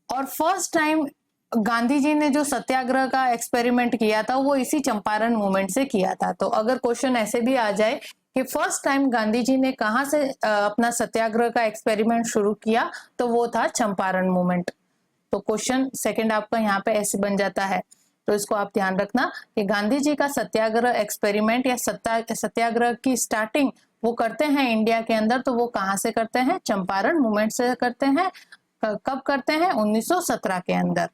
और फर्स्ट टाइम गांधी जी ने जो सत्याग्रह का एक्सपेरिमेंट किया था वो इसी चंपारण मूवमेंट से किया था। तो अगर क्वेश्चन ऐसे भी आ जाए कि फर्स्ट टाइम गांधी जी ने कहां से अपना सत्याग्रह का एक्सपेरिमेंट शुरू किया, तो वो था चंपारण मूवमेंट। तो क्वेश्चन सेकंड आपका यहाँ पे ऐसे बन जाता है। तो इसको आप ध्यान रखना कि गांधी जी का सत्याग्रह एक्सपेरिमेंट या सत्याग्रह की स्टार्टिंग वो करते हैं इंडिया के अंदर, तो वो कहाँ से करते हैं, चंपारण मूवमेंट से करते हैं। कब करते हैं, 1917 के अंदर।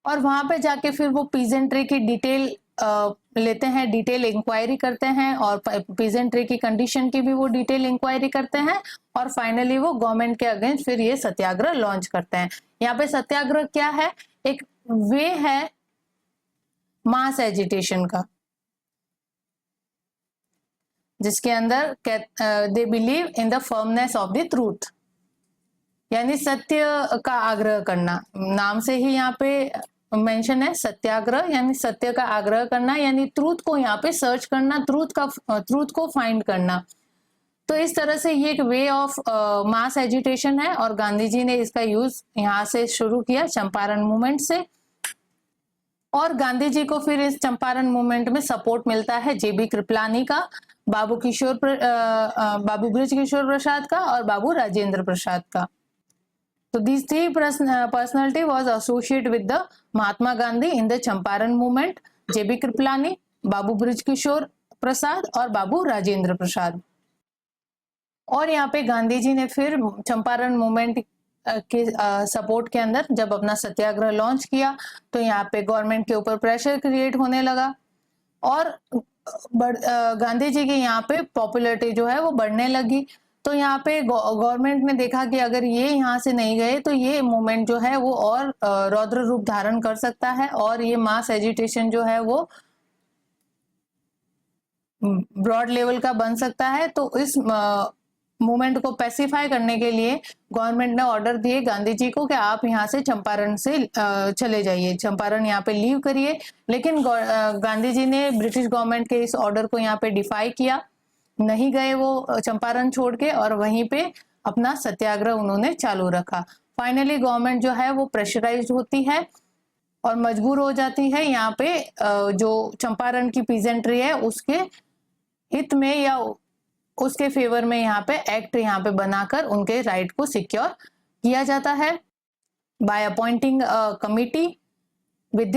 और वहां पे जाके फिर वो पीजेंट्री की डिटेल लेते हैं, डिटेल इंक्वायरी करते हैं और पीजेंट्री की कंडीशन की भी वो डिटेल इंक्वायरी करते हैं और फाइनली वो गवर्नमेंट के अगेंस्ट फिर ये सत्याग्रह लॉन्च करते हैं। यहाँ पे सत्याग्रह क्या है, एक वे है मास एजिटेशन का, जिसके अंदर they believe in the firmness of the truth, यानी सत्य का आग्रह करना। नाम से ही यहाँ पे मेंशन है सत्याग्रह, यानी सत्य का आग्रह करना, यानी ट्रूथ को यहाँ पे सर्च करना, ट्रूथ को फाइंड करना। तो इस तरह से ये एक वे ऑफ मास एजिटेशन है और गांधी जी ने इसका यूज यहाँ से शुरू किया चंपारण मूवमेंट से। और गांधी जी को फिर इस चंपारण मूवमेंट में सपोर्ट मिलता है जेबी कृपलानी का, बाबू बृज किशोर प्रसाद का और बाबू राजेंद्र प्रसाद का। So these three personality was associated with the Mahatma Gandhi in the Champaran movement, J.B. Kripalani, Babu bridge किशोर प्रसाद और बाबू राजेंद्र प्रसाद। और यहाँ पे गांधी जी ने फिर चंपारण मूवमेंट के सपोर्ट के अंदर जब अपना सत्याग्रह लॉन्च किया तो यहाँ पे गवर्नमेंट के ऊपर प्रेशर क्रिएट होने लगा और गांधी जी की यहाँ पे पॉपुलैरिटी जो है वो बढ़ने लगी। तो यहाँ पे गवर्नमेंट ने देखा कि अगर ये यहाँ से नहीं गए तो ये मूवमेंट जो है वो और रौद्र रूप धारण कर सकता है और ये मास एजिटेशन जो है वो ब्रॉड लेवल का बन सकता है। तो इस मूवमेंट को पैसिफाई करने के लिए गवर्नमेंट ने ऑर्डर दिए गांधी जी को कि आप यहाँ से चंपारण से चले जाइए, चंपारण यहाँ पे लीव करिए। लेकिन गांधी जी ने ब्रिटिश गवर्नमेंट के इस ऑर्डर को यहाँ पे डिफाई किया, नहीं गए वो चंपारण छोड़ के और वहीं पे अपना सत्याग्रह उन्होंने चालू रखा। फाइनली गवर्नमेंट जो है वो प्रेशराइज्ड होती है और मजबूर हो जाती है यहाँ पे जो चंपारण की पीजेंट्री है उसके हित में या उसके फेवर में यहाँ पे एक्ट यहाँ पे बनाकर उनके राइट को सिक्योर किया जाता है by appointing committee with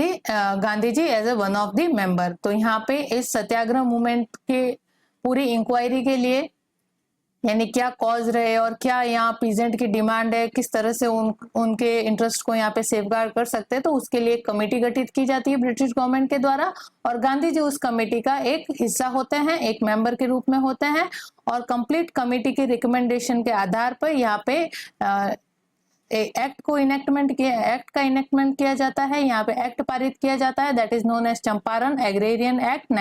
Gandhi ji as a one of the member. तो यहाँ पे इस सत्याग्रह मूवमेंट के पूरी इंक्वायरी के लिए, यानी क्या कॉज रहे और क्या यहाँ पीजेंट की डिमांड है, किस तरह से उनके इंटरेस्ट को यहाँ पे सेफगार्ड कर सकते हैं, तो उसके लिए एक कमेटी गठित की जाती है ब्रिटिश गवर्नमेंट के द्वारा और गांधी जी उस कमेटी का एक हिस्सा होते हैं, एक मेंबर के रूप में होते हैं और कंप्लीट कमेटी के रिकमेंडेशन के आधार पर यहाँ पे एक्ट का इनेक्टमेंट किया जाता है। यहाँ पे एक्ट पारित किया जाता है, that is known as Champaran agrarian act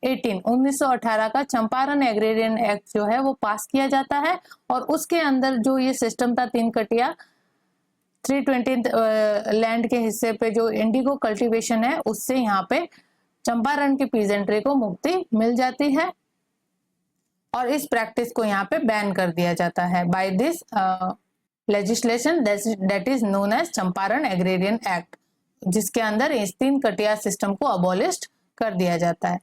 1918 का चंपारण एग्रेरियन एक्ट जो है वो पास किया जाता है और उसके अंदर जो ये सिस्टम था तीन कटिया 320 लैंड के हिस्से पे जो इंडिगो कल्टीवेशन है उससे यहाँ पे चंपारण की पीजेंट्री को मुक्ति मिल जाती है और इस प्रैक्टिस को यहाँ पे बैन कर दिया जाता है by this legislation that is known as Champaran agrarian act. जिसके अंदर इस 3 कटिया सिस्टम को अबॉलिश कर दिया जाता है।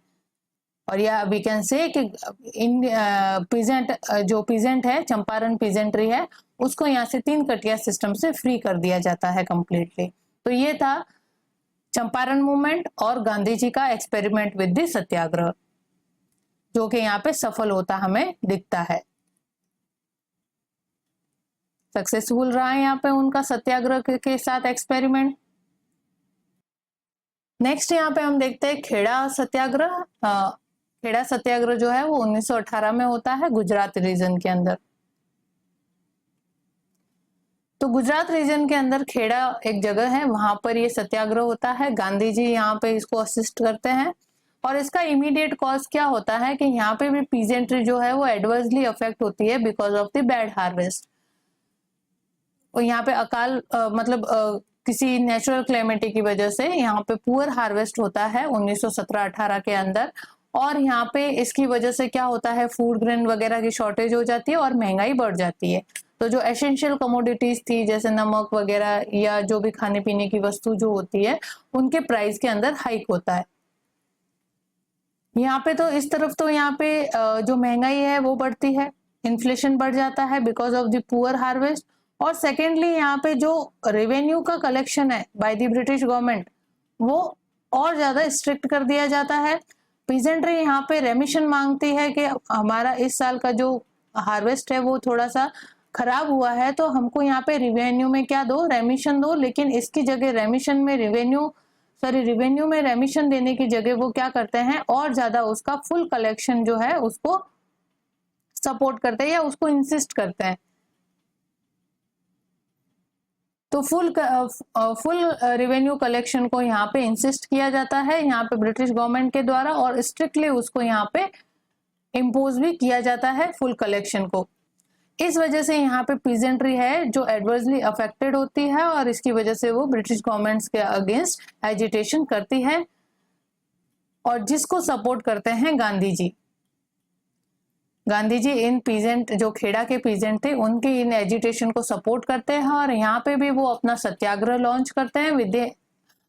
और या वी कैन से कि इन पीजेंट जो पीजेंट है, चंपारण पीजेंट्री है, उसको यहाँ से 3 कटिया सिस्टम से फ्री कर दिया जाता है कंप्लीटली। तो ये था चंपारण मूवमेंट और गांधी जी का एक्सपेरिमेंट विद द सत्याग्रह, जो कि यहाँ पे सफल होता हमें दिखता है। सक्सेसफुल रहा है यहाँ पे उनका सत्याग्रह के साथ एक्सपेरिमेंट। नेक्स्ट यहाँ पे हम देखते हैं खेड़ा सत्याग्रह। खेड़ा सत्याग्रह जो है वो 1918 में होता है गुजरात रीजन के अंदर। तो गुजरात रीजन के अंदर खेड़ा एक जगह है, वहां पर ये सत्याग्रह होता है। गांधी जी यहाँ पे इसको असिस्ट करते हैं और इसका इमीडिएट कॉज क्या होता है कि यहाँ पे भी पीजेंट्री जो है वो एडवर्सली अफेक्ट होती है because of the bad harvest. और यहाँ पे अकाल किसी नेचुरल क्लेमिटी की वजह से यहाँ पे पुअर हार्वेस्ट होता है 1917-18 के अंदर। और यहाँ पे इसकी वजह से क्या होता है, फूड ग्रेन वगैरह की शॉर्टेज हो जाती है और महंगाई बढ़ जाती है। तो जो एसेंशियल कमोडिटीज थी जैसे नमक वगैरह या जो भी खाने पीने की वस्तु जो होती है, उनके प्राइस के अंदर हाइक होता है। यहाँ पे तो इस तरफ तो यहाँ पे जो महंगाई है वो बढ़ती है, इन्फ्लेशन बढ़ जाता है because of the poor harvest. और सेकेंडली यहाँ पे जो रेवेन्यू का कलेक्शन है बाय द ब्रिटिश गवर्नमेंट वो और ज्यादा स्ट्रिक्ट कर दिया जाता है। पीजेंट्री यहाँ पे रेमिशन मांगती है कि हमारा इस साल का जो हार्वेस्ट है वो थोड़ा सा खराब हुआ है, तो हमको यहाँ पे रिवेन्यू में क्या दो, रेमिशन दो। लेकिन इसकी जगह रेमिशन में रेमिशन देने की जगह वो क्या करते हैं, और ज्यादा उसका फुल कलेक्शन जो है उसको सपोर्ट करते हैं या उसको इंसिस्ट करते हैं। तो फुल रेवेन्यू कलेक्शन को यहाँ पे इंसिस्ट किया जाता है यहाँ पे ब्रिटिश गवर्नमेंट के द्वारा, और स्ट्रिक्टली उसको यहाँ पे इम्पोज भी किया जाता है फुल कलेक्शन को। इस वजह से यहाँ पे पीजेंट्री है जो एडवर्सली अफेक्टेड होती है और इसकी वजह से वो ब्रिटिश गवर्नमेंट्स के अगेंस्ट एजिटेशन करती है, और जिसको सपोर्ट करते हैं गांधी जी। गांधी जी इन पीजेंट जो खेड़ा के पीजेंट थे उनके इन एजिटेशन को सपोर्ट करते हैं और यहाँ पे भी वो अपना सत्याग्रह लॉन्च करते हैं with the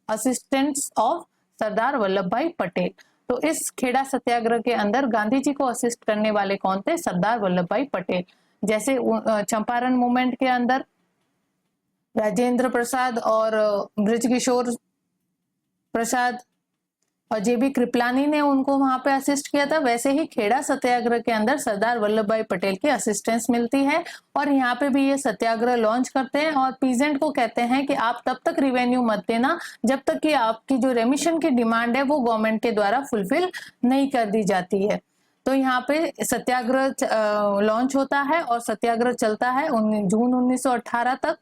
assistance of Sardar Vallabh भाई पटेल। तो इस खेड़ा सत्याग्रह के अंदर गांधी जी को असिस्ट करने वाले कौन थे, सरदार वल्लभ भाई पटेल। जैसे चंपारण मूवमेंट के अंदर राजेंद्र प्रसाद और बृजकिशोर प्रसाद और जेबी कृपलानी ने उनको वहां पे असिस्ट किया था, वैसे ही खेड़ा सत्याग्रह के अंदर सरदार वल्लभ भाई पटेल की असिस्टेंस मिलती है और यहाँ पे भी ये सत्याग्रह लॉन्च करते हैं और पीजेंट को कहते हैं कि आप तब तक रिवेन्यू मत देना जब तक कि आपकी जो रेमिशन की डिमांड है वो गवर्नमेंट के द्वारा फुलफिल नहीं कर दी जाती है। तो यहाँ पे सत्याग्रह लॉन्च होता है और सत्याग्रह चलता है जून 1918 तक।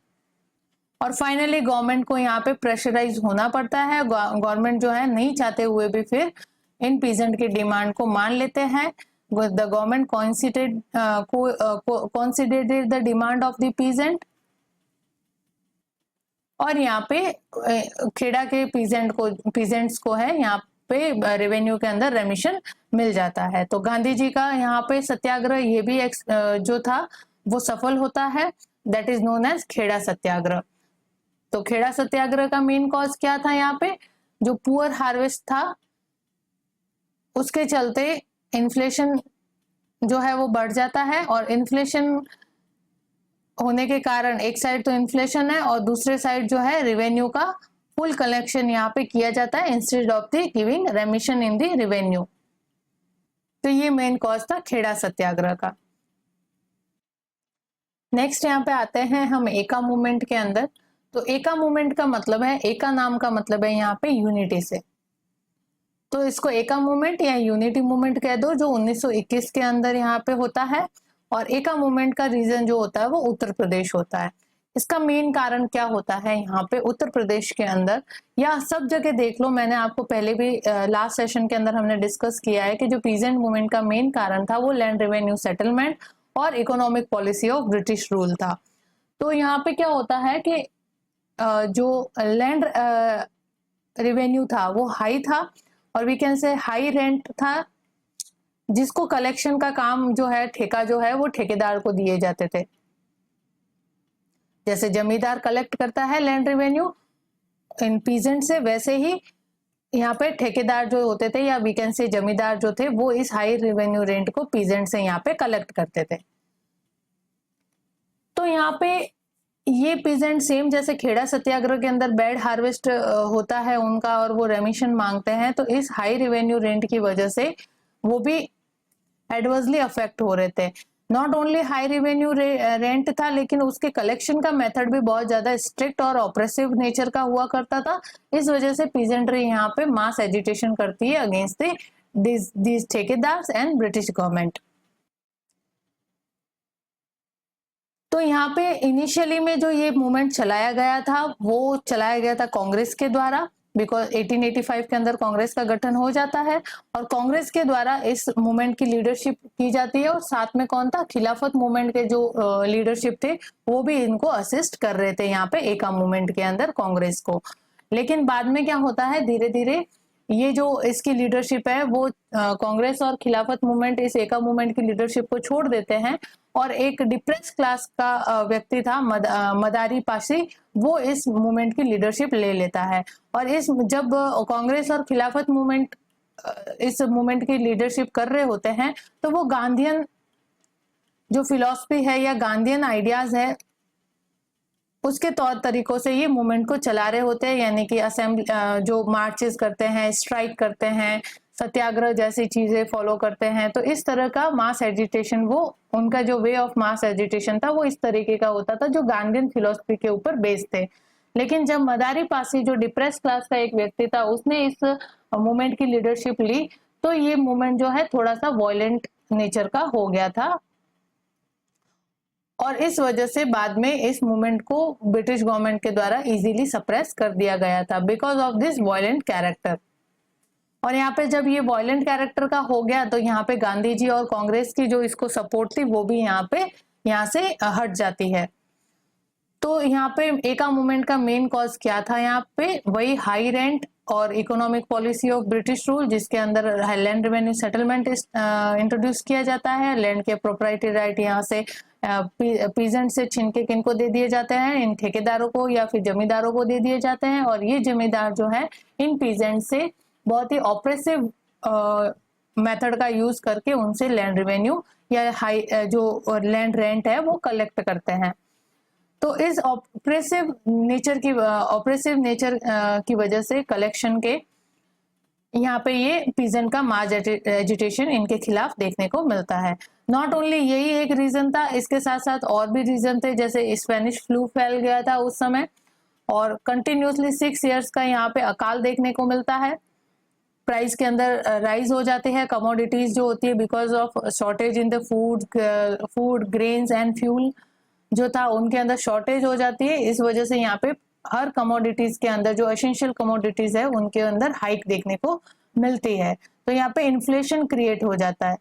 और फाइनली गवर्नमेंट को यहाँ पे प्रेशराइज होना पड़ता है। गवर्नमेंट जो है नहीं चाहते हुए भी फिर इन पीजेंट की डिमांड को मान लेते हैं। The government considered the demand of the peasant, और यहाँ पे खेड़ा के पीजेंट्स को है यहाँ पे रेवेन्यू के अंदर रेमिशन मिल जाता है। तो गांधी जी का यहाँ पे सत्याग्रह ये भी जो था वो सफल होता है, that is known as Kheda Satyagraha. तो खेड़ा सत्याग्रह का मेन कॉज क्या था, यहाँ पे जो पुअर हार्वेस्ट था उसके चलते इन्फ्लेशन जो है वो बढ़ जाता है, और इन्फ्लेशन होने के कारण एक साइड तो इन्फ्लेशन है और दूसरे साइड जो है रेवेन्यू का फुल कलेक्शन यहाँ पे किया जाता है instead of the giving रेमिशन in the revenue. तो ये मेन कॉज था खेड़ा सत्याग्रह का। नेक्स्ट यहाँ पे आते हैं हम एका मूवमेंट के अंदर। तो एका मूवमेंट का मतलब है, एका नाम का मतलब है यहाँ पे यूनिटी से, तो इसको एका मूवमेंट या यूनिटी मूवमेंट कह दो, जो 1921 के अंदर यहाँ पे होता है। और एका मूवमेंट का रीजन जो होता है वो उत्तर प्रदेश होता है। इसका मेन कारण क्या होता है, यहाँ पे उत्तर प्रदेश के अंदर या सब जगह देख लो, मैंने आपको पहले भी लास्ट सेशन के अंदर हमने डिस्कस किया है कि जो पीजेंट मूवमेंट का मेन कारण था वो लैंड रेवेन्यू सेटलमेंट और economic policy of British rule था। तो यहाँ पे क्या होता है कि जो लैंड रेवेन्यू था वो हाई था, और we can say high rent था, जिसको कलेक्शन का काम जो है ठेका जो है वो ठेकेदार को दिए जाते थे। जैसे जमींदार कलेक्ट करता है लैंड रेवेन्यू, इन पीजेंट से, वैसे ही यहाँ पे ठेकेदार जो होते थे या वी कैन से जमींदार जो थे वो इस हाई रेवेन्यू रेंट को पीजेंट से यहाँ पे कलेक्ट करते थे। तो यहाँ पे ये पीजेंट सेम जैसे खेड़ा सत्याग्रह के अंदर बैड हार्वेस्ट होता है उनका और वो रेमिशन मांगते हैं, तो इस हाई रेवेन्यू रेंट की वजह से वो भी एडवर्सली अफेक्ट हो रहे थे। Not only high revenue rent था, लेकिन उसके कलेक्शन का मेथड भी बहुत ज्यादा स्ट्रिक्ट और ऑप्रेसिव नेचर का हुआ करता था। इस वजह से पीजेंट्री यहाँ पे मास एजिटेशन करती है अगेंस्ट दीज ठेकेदार्स एंड ब्रिटिश गवर्नमेंट। तो यहाँ पे इनिशियली में जो ये मूवमेंट चलाया गया था वो चलाया गया था कांग्रेस के द्वारा, बिकॉज 1885 के अंदर कांग्रेस का गठन हो जाता है और कांग्रेस के द्वारा इस मूवमेंट की लीडरशिप की जाती है। और साथ में कौन था, खिलाफत मूवमेंट के जो लीडरशिप थे वो भी इनको असिस्ट कर रहे थे यहाँ पे एका मूवमेंट के अंदर कांग्रेस को। लेकिन बाद में क्या होता है, धीरे धीरे ये जो इसकी लीडरशिप है वो कांग्रेस और खिलाफत मूवमेंट इस एका मूवमेंट की लीडरशिप को छोड़ देते हैं और एक डिप्रेस क्लास का व्यक्ति था मदारी पासी, वो इस मूवमेंट की लीडरशिप ले लेता है। और इस जब कांग्रेस और खिलाफत मूवमेंट इस मूवमेंट की लीडरशिप कर रहे होते हैं तो वो गांधीयन जो फिलॉसफी है या गांधीयन आइडियाज है उसके तौर तरीकों से ये मूवमेंट को चला रहे होते हैं, यानी कि असेंबली जो मार्चेस करते हैं, स्ट्राइक करते हैं, सत्याग्रह जैसी चीजें फॉलो करते हैं। तो इस तरह का मास एजिटेशन, वो उनका जो वे ऑफ मास एजिटेशन था वो इस तरीके का होता था जो गांधीयन फिलॉसफी के ऊपर बेस्ड थे। लेकिन जब मदारी पासी जो डिप्रेस क्लास का एक व्यक्ति था उसने इस मूवमेंट की लीडरशिप ली तो ये मूवमेंट जो है थोड़ा सा वॉयलेंट नेचर का हो गया था और इस वजह से बाद में इस मूवमेंट को ब्रिटिश गवर्नमेंट के द्वारा इजीली सप्रेस कर दिया गया था because of this violent character. और यहाँ पे जब ये वॉयलेंट कैरेक्टर का हो गया तो यहाँ पे गांधी जी और कांग्रेस की जो इसको सपोर्ट थी वो भी यहाँ से हट जाती है। तो यहाँ पे एका मूवमेंट का मेन कॉज क्या था, यहाँ पे वही हाई रेंट और economic policy of British rule, जिसके अंदर लैंड रेवेन्यू सेटलमेंट इंट्रोड्यूस किया जाता है। लैंड के प्रोप्राइटरी राइट यहाँ से पीजेंट से छीन के किनको दे दिए जाते हैं, इन ठेकेदारों को या फिर जमींदारों को दे दिए जाते हैं। और ये जमींदार जो है इन पीजेंट से बहुत ही ऑपरेसिव मेथड का यूज करके उनसे लैंड रेवेन्यू या हाई जो लैंड रेंट है वो कलेक्ट करते हैं। तो इस ऑपरेसिव नेचर की वजह से कलेक्शन के यहाँ पे ये पीजेंट का मास एजिटेशन इनके खिलाफ देखने को मिलता है। नॉट ओनली यही एक रीजन था, इसके साथ साथ और भी रीजन थे, जैसे स्पेनिश फ्लू फैल गया था उस समय और कंटिन्यूसली 6 इयर्स का यहाँ पे अकाल देखने को मिलता है। प्राइस के अंदर राइज हो जाते हैं, कमोडिटीज जो होती है because of shortage in the food grains and fuel जो था उनके अंदर शॉर्टेज हो जाती है। इस वजह से यहाँ पे हर कमोडिटीज के अंदर जो एसेंशियल कमोडिटीज है उनके अंदर हाइक देखने को मिलती है। तो यहाँ पे इन्फ्लेशन क्रिएट हो जाता है।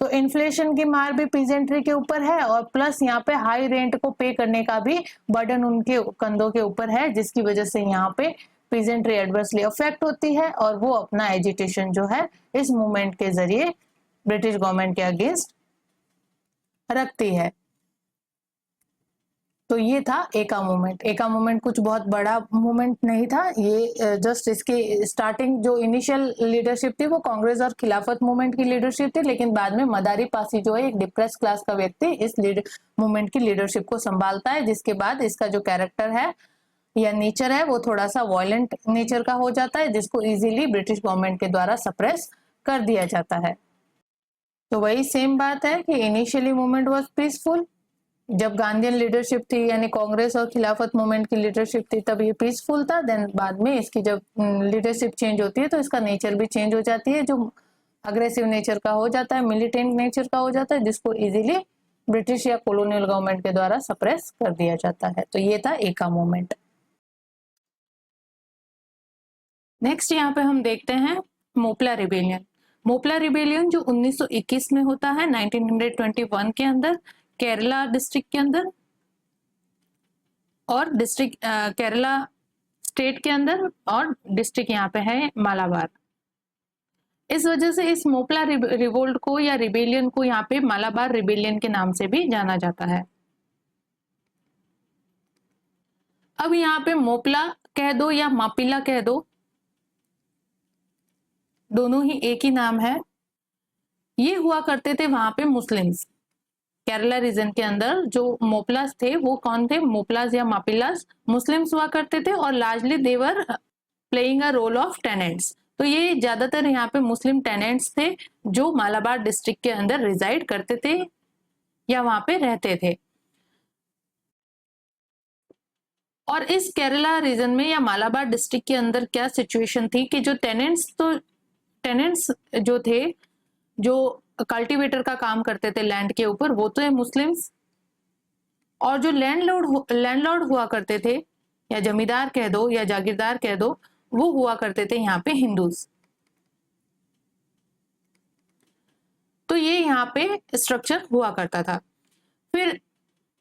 तो इन्फ्लेशन की मार भी पीजेंट्री के ऊपर है और प्लस यहाँ पे हाई रेंट को पे करने का भी बर्डन उनके कंधों के ऊपर है, जिसकी वजह से यहाँ पे पीजेंट्री एडवर्सली अफेक्ट होती है और वो अपना एजिटेशन जो है इस मूवमेंट के जरिए ब्रिटिश गवर्नमेंट के अगेंस्ट रखती है। तो ये था एका मूवमेंट। एका मूवमेंट कुछ बहुत बड़ा मूवमेंट नहीं था, ये जस्ट इसकी स्टार्टिंग जो इनिशियल लीडरशिप थी वो कांग्रेस और खिलाफत मूवमेंट की लीडरशिप थी, लेकिन बाद में मदारी पासी जो है एक डिप्रेस क्लास का व्यक्ति इस मूवमेंट की लीडरशिप को संभालता है, जिसके बाद इसका जो कैरेक्टर है या नेचर है वो थोड़ा सा वॉयलेंट नेचर का हो जाता है, जिसको इजीली ब्रिटिश गवर्नमेंट के द्वारा सप्रेस कर दिया जाता है। तो वही सेम बात है कि इनिशियली मूवमेंट वाज पीसफुल, जब गांधीयन लीडरशिप थी यानी कांग्रेस और खिलाफत मूवमेंट की लीडरशिप थी तब ये पीसफुल था। देन बाद में इसकी जब लीडरशिप चेंज होती है तो इसका नेचर भी चेंज हो जाती है, जो अग्रेसिव नेचर का हो जाता है, मिलिटेंट नेचर का हो जाता है, जिसको इजीली ब्रिटिश या कॉलोनियल गवर्नमेंट के द्वारा सप्रेस कर दिया जाता है। तो ये था एका मूवमेंट। नेक्स्ट यहाँ पे हम देखते हैं मोपला रिबेलियन। मोपला रिबेलियन जो 1921 में होता है, 1921 के अंदर केरला डिस्ट्रिक्ट के अंदर और डिस्ट्रिक्ट केरला स्टेट के अंदर और डिस्ट्रिक्ट यहाँ पे है मालाबार। इस वजह से इस मोपला रिवोल्ट को या रिबेलियन को यहाँ पे मालाबार रिबेलियन के नाम से भी जाना जाता है। अब यहाँ पे मोपला कह दो या मापिला कह दो, दोनों ही एक ही नाम है। ये हुआ करते थे वहां पे मुस्लिम्स। केरला रीजन के अंदर जो मोपलास थे वो कौन थे? मोपलास या मापिलास मुस्लिम्स हुआ करते थे और largely they were playing a role of tenants. तो ये ज्यादातर यहाँ पे मुस्लिम टेनेंट्स थे जो मालाबार डिस्ट्रिक्ट के अंदर रिजाइड करते थे या वहां पे रहते थे। और इस केरला रीजन में या मालाबार डिस्ट्रिक्ट के अंदर क्या सिचुएशन थी कि जो टेनेंट्स जो थे, जो कल्टीवेटर का काम करते थे लैंड के ऊपर, वो तो है मुस्लिम्स। और जो लैंडलॉर्ड हुआ करते थे, या जमींदार कह दो या जागीरदार कह दो, वो हुआ करते थे यहाँ पे हिंदूज। तो ये यहाँ पे स्ट्रक्चर हुआ करता था। फिर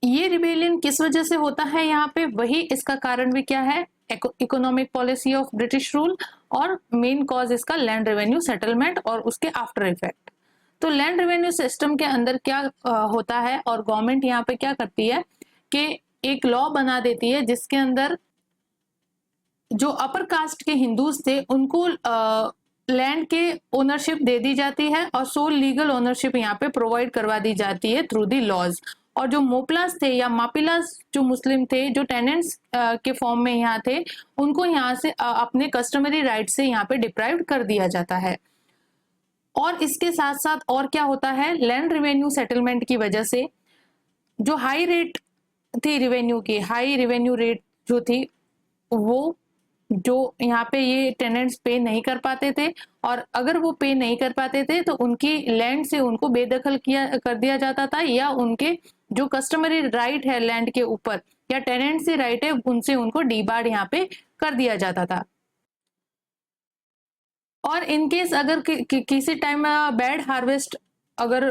ये रिबेलियन किस वजह से होता है यहाँ पे, वही इसका कारण भी क्या है? Economic policy of British rule, और मेन कॉज इसका लैंड रेवेन्यू सेटलमेंट और उसके आफ्टर इफेक्ट। तो लैंड रेवेन्यू सिस्टम के अंदर क्या होता है, और गवर्नमेंट यहाँ पे क्या करती है कि एक लॉ बना देती है जिसके अंदर जो अपर कास्ट के हिंदूज थे उनको लैंड के ओनरशिप दे दी जाती है और सोल लीगल ओनरशिप यहाँ पे प्रोवाइड करवा दी जाती है थ्रू दी लॉज। और जो मोपलास थे या मापिलास जो मुस्लिम थे, जो टेनेंट्स के फॉर्म में यहाँ थे, उनको यहाँ से अपने कस्टमरी राइट से यहाँ पे डिप्राइव कर दिया जाता है। और इसके साथ साथ और क्या होता है, लैंड रेवेन्यू सेटलमेंट की वजह से जो हाई रेट थी रेवेन्यू की, हाई रेवेन्यू रेट जो थी, वो जो यहाँ पे ये टेनेंट्स पे नहीं कर पाते थे, और अगर वो पे नहीं कर पाते थे तो उनकी लैंड से उनको बेदखल कर दिया जाता था, या उनके जो कस्टमरी राइट है लैंड के ऊपर या टेनेंट से राइट है उनसे उनको डीबार्ड यहाँ पे कर दिया जाता था। और इनकेस अगर किसी टाइम बैड हार्वेस्ट अगर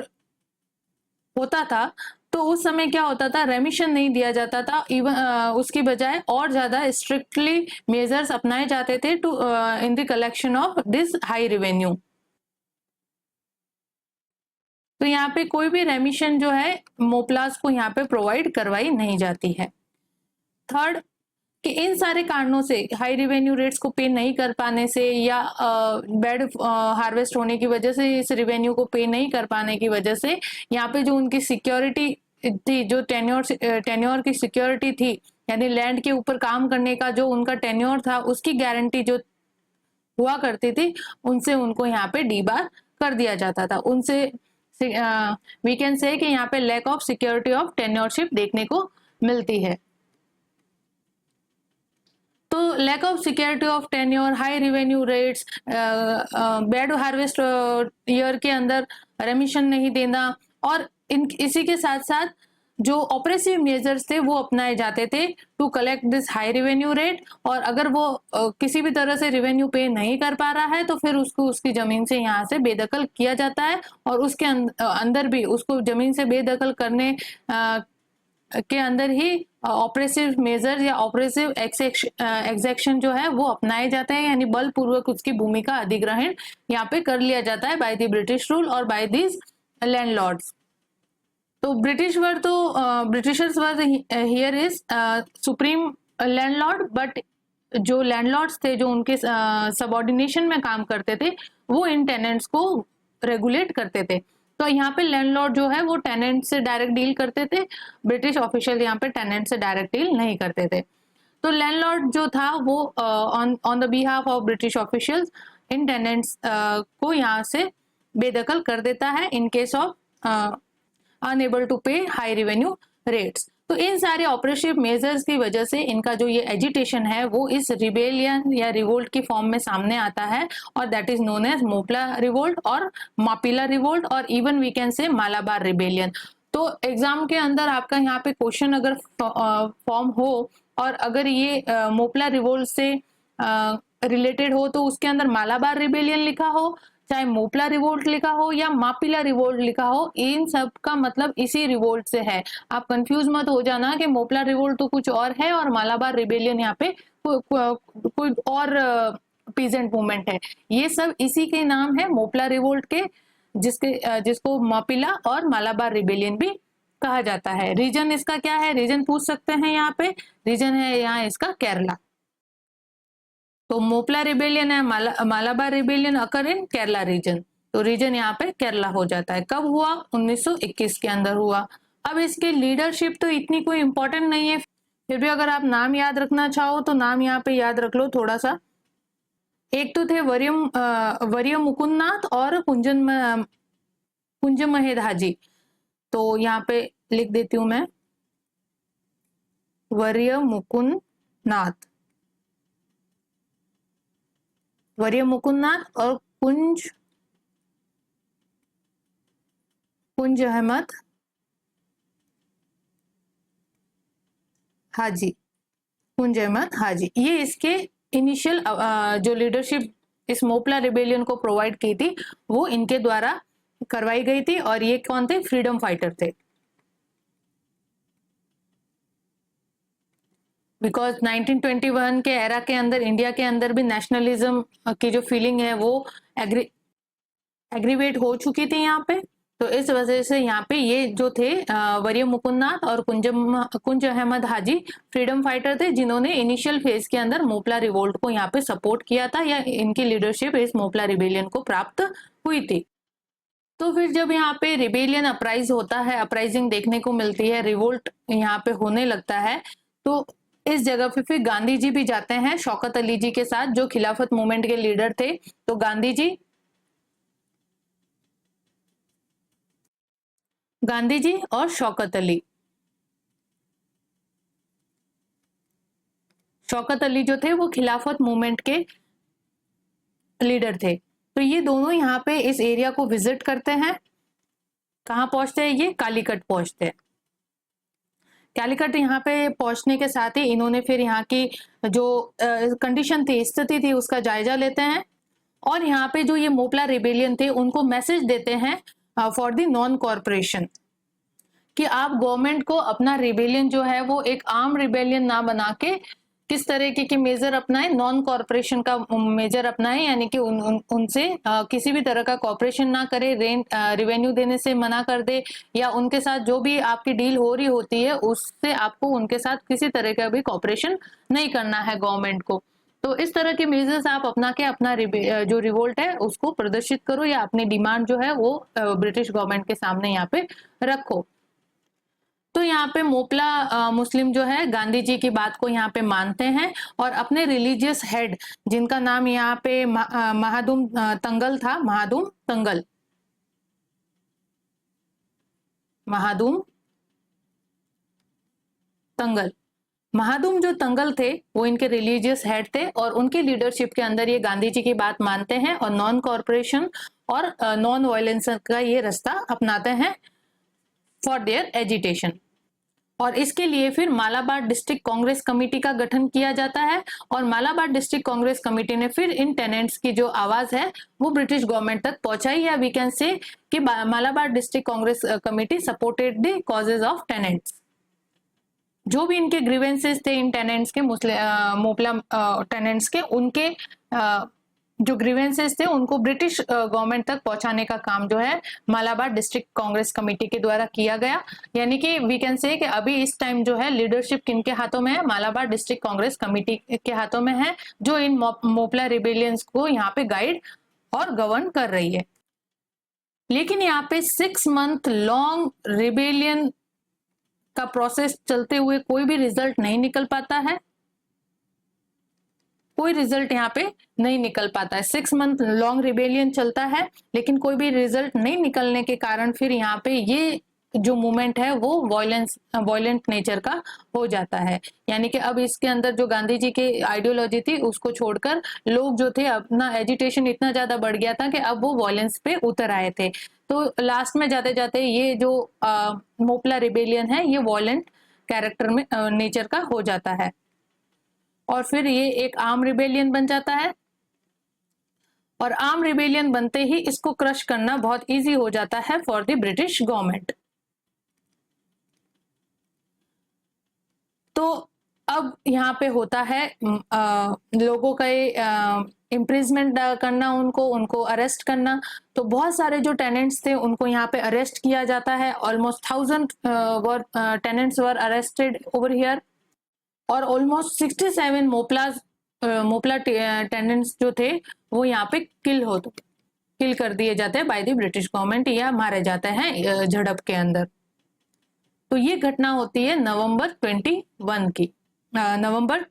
होता था तो उस समय क्या होता था, रेमिशन नहीं दिया जाता था, इवन उसकी बजाय और ज्यादा स्ट्रिक्टली मेजर्स अपनाए जाते थे to in the collection of this high revenue. तो यहाँ पे कोई भी रेमिशन जो है मोपलास को यहाँ पे प्रोवाइड करवाई नहीं जाती है। थर्ड, कि इन सारे कारणों से, हाई रेवेन्यू रेट्स को पे नहीं कर पाने से या बैड हार्वेस्ट होने की वजह से, इस रेवेन्यू को पे नहीं कर पाने की वजह से यहाँ पे जो उनकी सिक्योरिटी थी, जो टेन्योर की सिक्योरिटी थी, यानी लैंड के ऊपर काम करने का जो उनका टेन्योर था, उसकी गारंटी जो हुआ करती थी, उनसे उनको यहाँ पे डीबार कर दिया जाता था। उनसे वी कैन से कि यहाँ पे lack of security of tenureship देखने को मिलती है। तो lack of security of tenure, high revenue rates, bad harvest year के अंदर रेमिशन नहीं देना, और इसी के साथ साथ जो ऑपरेसिव मेजर्स थे वो अपनाए जाते थे to collect this high revenue rate. और अगर वो किसी भी तरह से रेवेन्यू पे नहीं कर पा रहा है तो फिर उसको उसकी जमीन से यहाँ से बेदखल किया जाता है, और उसके अंदर भी उसको जमीन से बेदखल करने के अंदर ही ऑपरेसिव मेजर या ऑपरेसिव एग्जेक्शन जो है वो अपनाए जाते हैं, यानी बलपूर्वक उसकी भूमि का अधिग्रहण यहाँ पे कर लिया जाता है बाय द ब्रिटिश रूल और बाय दिस लैंडलॉर्ड्स। तो Britishers were here is supreme landlord, but जो लैंडलॉर्ड्स थे जो उनके सबऑर्डिनेशन में काम करते थे वो इन टेनेंट्स को रेगुलेट करते थे। तो यहाँ पे लैंडलॉर्ड जो है वो टेनेंट से डायरेक्ट डील करते थे, ब्रिटिश ऑफिशियल यहाँ पे टेनेंट से डायरेक्ट डील नहीं करते थे। तो लैंडलॉर्ड जो था वो on the behalf of British officials इन टेनेंट्स को यहाँ से बेदखल कर देता है in case of unable to pay high revenue rates. तो इन सारे ऑपरेटिव मेजर्स की वजह से इनका जो ये एजिटेशन है वो इस रिबेलियन या रिवोल्ट की फॉर्म में सामने आता है, और that is known as Moplah revolt और मापिला रिवोल्ट, और even we can say Malabar rebellion. तो एग्जाम के अंदर आपका यहाँ पे क्वेश्चन अगर फॉर्म हो और अगर ये मोपला रिवोल्ट से रिलेटेड हो तो उसके अंदर मालाबार रिबेलियन लिखा हो, चाहे मोपला रिवोल्ट लिखा हो या मापिला रिवोल्ट लिखा हो, इन सब का मतलब इसी रिवोल्ट से है। आप कंफ्यूज मत हो जाना कि मोपला रिवोल्ट तो कुछ और है और मालाबार रिबेलियन यहाँ पे कोई और पीजेंट मूवमेंट है। ये सब इसी के नाम है, मोपला रिवोल्ट के, जिसको मापिला और मालाबार रिबेलियन भी कहा जाता है। रीजन इसका क्या है, रीजन पूछ सकते हैं यहाँ पे, रीजन है यहाँ इसका केरला। तो मोपला रिबेलियन है, मालाबार रिबेलियन अकर इन केरला रीजन। तो रीजन यहाँ पे केरला हो जाता है। कब हुआ? 1921 के अंदर हुआ। अब इसके लीडरशिप तो इतनी कोई इंपॉर्टेंट नहीं है, फिर भी अगर आप नाम याद रखना चाहो तो नाम यहाँ पे याद रख लो थोड़ा सा। एक तो थे वर्य मुकुंदनाथ और कुंजमहेद हाजी। तो यहाँ पे लिख देती हूं मैं, वर्य मुकुंदनाथ और कुंज अहमद हाजी। ये इसके इनिशियल जो लीडरशिप इस मोपला रिबेलियन को प्रोवाइड की थी वो इनके द्वारा करवाई गई थी। और ये कौन थे? फ्रीडम फाइटर थे। बिकॉज 1921 के एरा के अंदर इंडिया के अंदर भी नेशनलिज्म की जो फीलिंग है वो एग्रीवेट हो चुकी थी यहाँ पे। तो इस वजह से यहाँ पे ये जो थे वर्य मुकुंदनाथ और कुंज अहमद हाजी फ्रीडम फाइटर थे, जिन्होंने इनिशियल फेज के अंदर मोपला रिवोल्ट को यहाँ पे सपोर्ट किया था, या इनकी लीडरशिप इस मोपला रिबेलियन को प्राप्त हुई थी। तो फिर जब यहाँ पे रिबेलियन अपराइज होता है, अपराइजिंग देखने को मिलती है, रिवोल्ट यहाँ पे होने लगता है, तो इस जगह पे फिर गांधी जी भी जाते हैं शौकत अली जी के साथ, जो खिलाफत मूवमेंट के लीडर थे। तो गांधी जी और शौकत अली जो थे वो खिलाफत मूवमेंट के लीडर थे। तो ये दोनों यहाँ पे इस एरिया को विजिट करते हैं। कहाँ पहुंचते हैं? ये कालीकट पहुंचते हैं। कालीकट यहाँ पे पहुंचने के साथ ही इन्होंने फिर यहाँ की जो कंडीशन थी, स्थिति थी, उसका जायजा लेते हैं। और यहाँ पे जो ये मोपला रिबेलियन थे उनको मैसेज देते हैं फॉर द नॉन कॉर्पोरेशन, कि आप गवर्नमेंट को अपना रिबेलियन जो है वो एक आर्म रिबेलियन ना बना के किस तरीके की मेजर अपनाए, नॉन कॉर्पोरेशन का मेजर अपनाए, यानी कि उनसे किसी भी तरह का कॉर्पोरेशन ना करे, रेवेन्यू देने से मना कर दे, या उनके साथ जो भी आपकी डील हो रही होती है उससे आपको उनके साथ किसी तरह का भी कॉर्पोरेशन नहीं करना है गवर्नमेंट को। तो इस तरह के मेजर्स आप अपना के अपना जो रिवोल्ट है उसको प्रदर्शित करो, या अपनी डिमांड जो है वो ब्रिटिश गवर्नमेंट के सामने यहाँ पे रखो। तो यहाँ पे मोपला मुस्लिम जो है गांधी जी की बात को यहाँ पे मानते हैं, और अपने रिलीजियस हेड, जिनका नाम यहाँ पे महादुम तंगल था, महादुम जो तंगल थे वो इनके रिलीजियस हेड थे, और उनके लीडरशिप के अंदर ये गांधी जी की बात मानते हैं और नॉन कॉर्पोरेशन और नॉन वायलेंस का ये रास्ता अपनाते हैं फॉर देयर एजिटेशन। और इसके लिए फिर मालाबार डिस्ट्रिक्ट कांग्रेस कमेटी का गठन किया जाता है, और मालाबार डिस्ट्रिक्ट कांग्रेस कमेटी ने फिर इन टेनेंट्स की जो आवाज है वो ब्रिटिश गवर्नमेंट तक पहुंचाई, या वी कैन से कि Malabar district Congress committee supported the causes of tenants. जो भी इनके ग्रीवेंसेस थे इन टेनेंट्स के, मोपला टेनेंट्स के, उनके जो ग्रीवेंसेस थे उनको ब्रिटिश गवर्नमेंट तक पहुंचाने का काम जो है मालाबार डिस्ट्रिक्ट कांग्रेस कमेटी के द्वारा किया गया। यानी कि वी कैन से कि अभी इस टाइम जो है लीडरशिप किनके हाथों में है? मालाबार डिस्ट्रिक्ट कांग्रेस कमेटी के हाथों में है, जो इन मोपला रिबेलियंस को यहाँ पे गाइड और गवर्न कर रही है। लेकिन यहाँ पे 6 मंथ लॉन्ग रिबेलियन का प्रोसेस चलते हुए कोई भी रिजल्ट नहीं निकल पाता है, कोई रिजल्ट यहाँ पे नहीं निकल पाता है। 6 मंथ लॉन्ग रिबेलियन चलता है, लेकिन कोई भी रिजल्ट नहीं निकलने के कारण फिर यहाँ पे ये जो मूवमेंट है वो वॉयलेंट नेचर का हो जाता है। यानी कि अब इसके अंदर जो गांधी जी की आइडियोलॉजी थी उसको छोड़कर लोग जो थे, अपना एजिटेशन इतना ज्यादा बढ़ गया था कि अब वो वॉयलेंस पे उतर आए थे। तो लास्ट में जाते जाते ये जो मोपला रिबेलियन है ये वॉयलेंट कैरेक्टर में नेचर का हो जाता है, और फिर ये एक आर्म रिबेलियन बन जाता है। और आर्म रिबेलियन बनते ही इसको क्रश करना बहुत इजी हो जाता है फॉर द ब्रिटिश गवर्नमेंट। तो अब यहाँ पे होता है लोगों का इम्प्रिजमेंट करना, उनको अरेस्ट करना। तो बहुत सारे जो टेनेंट्स थे उनको यहाँ पे अरेस्ट किया जाता है। Almost 1000 tenants were arrested over here, और ऑलमोस्ट 67 मोपलाज मोपला टेनेंट्स जो थे वो यहाँ पे किल कर दिए जाते हैं बाय द ब्रिटिश गवर्नमेंट, या मारे जाते हैं झड़प के अंदर। तो ये घटना होती है नवंबर 21 की, नवंबर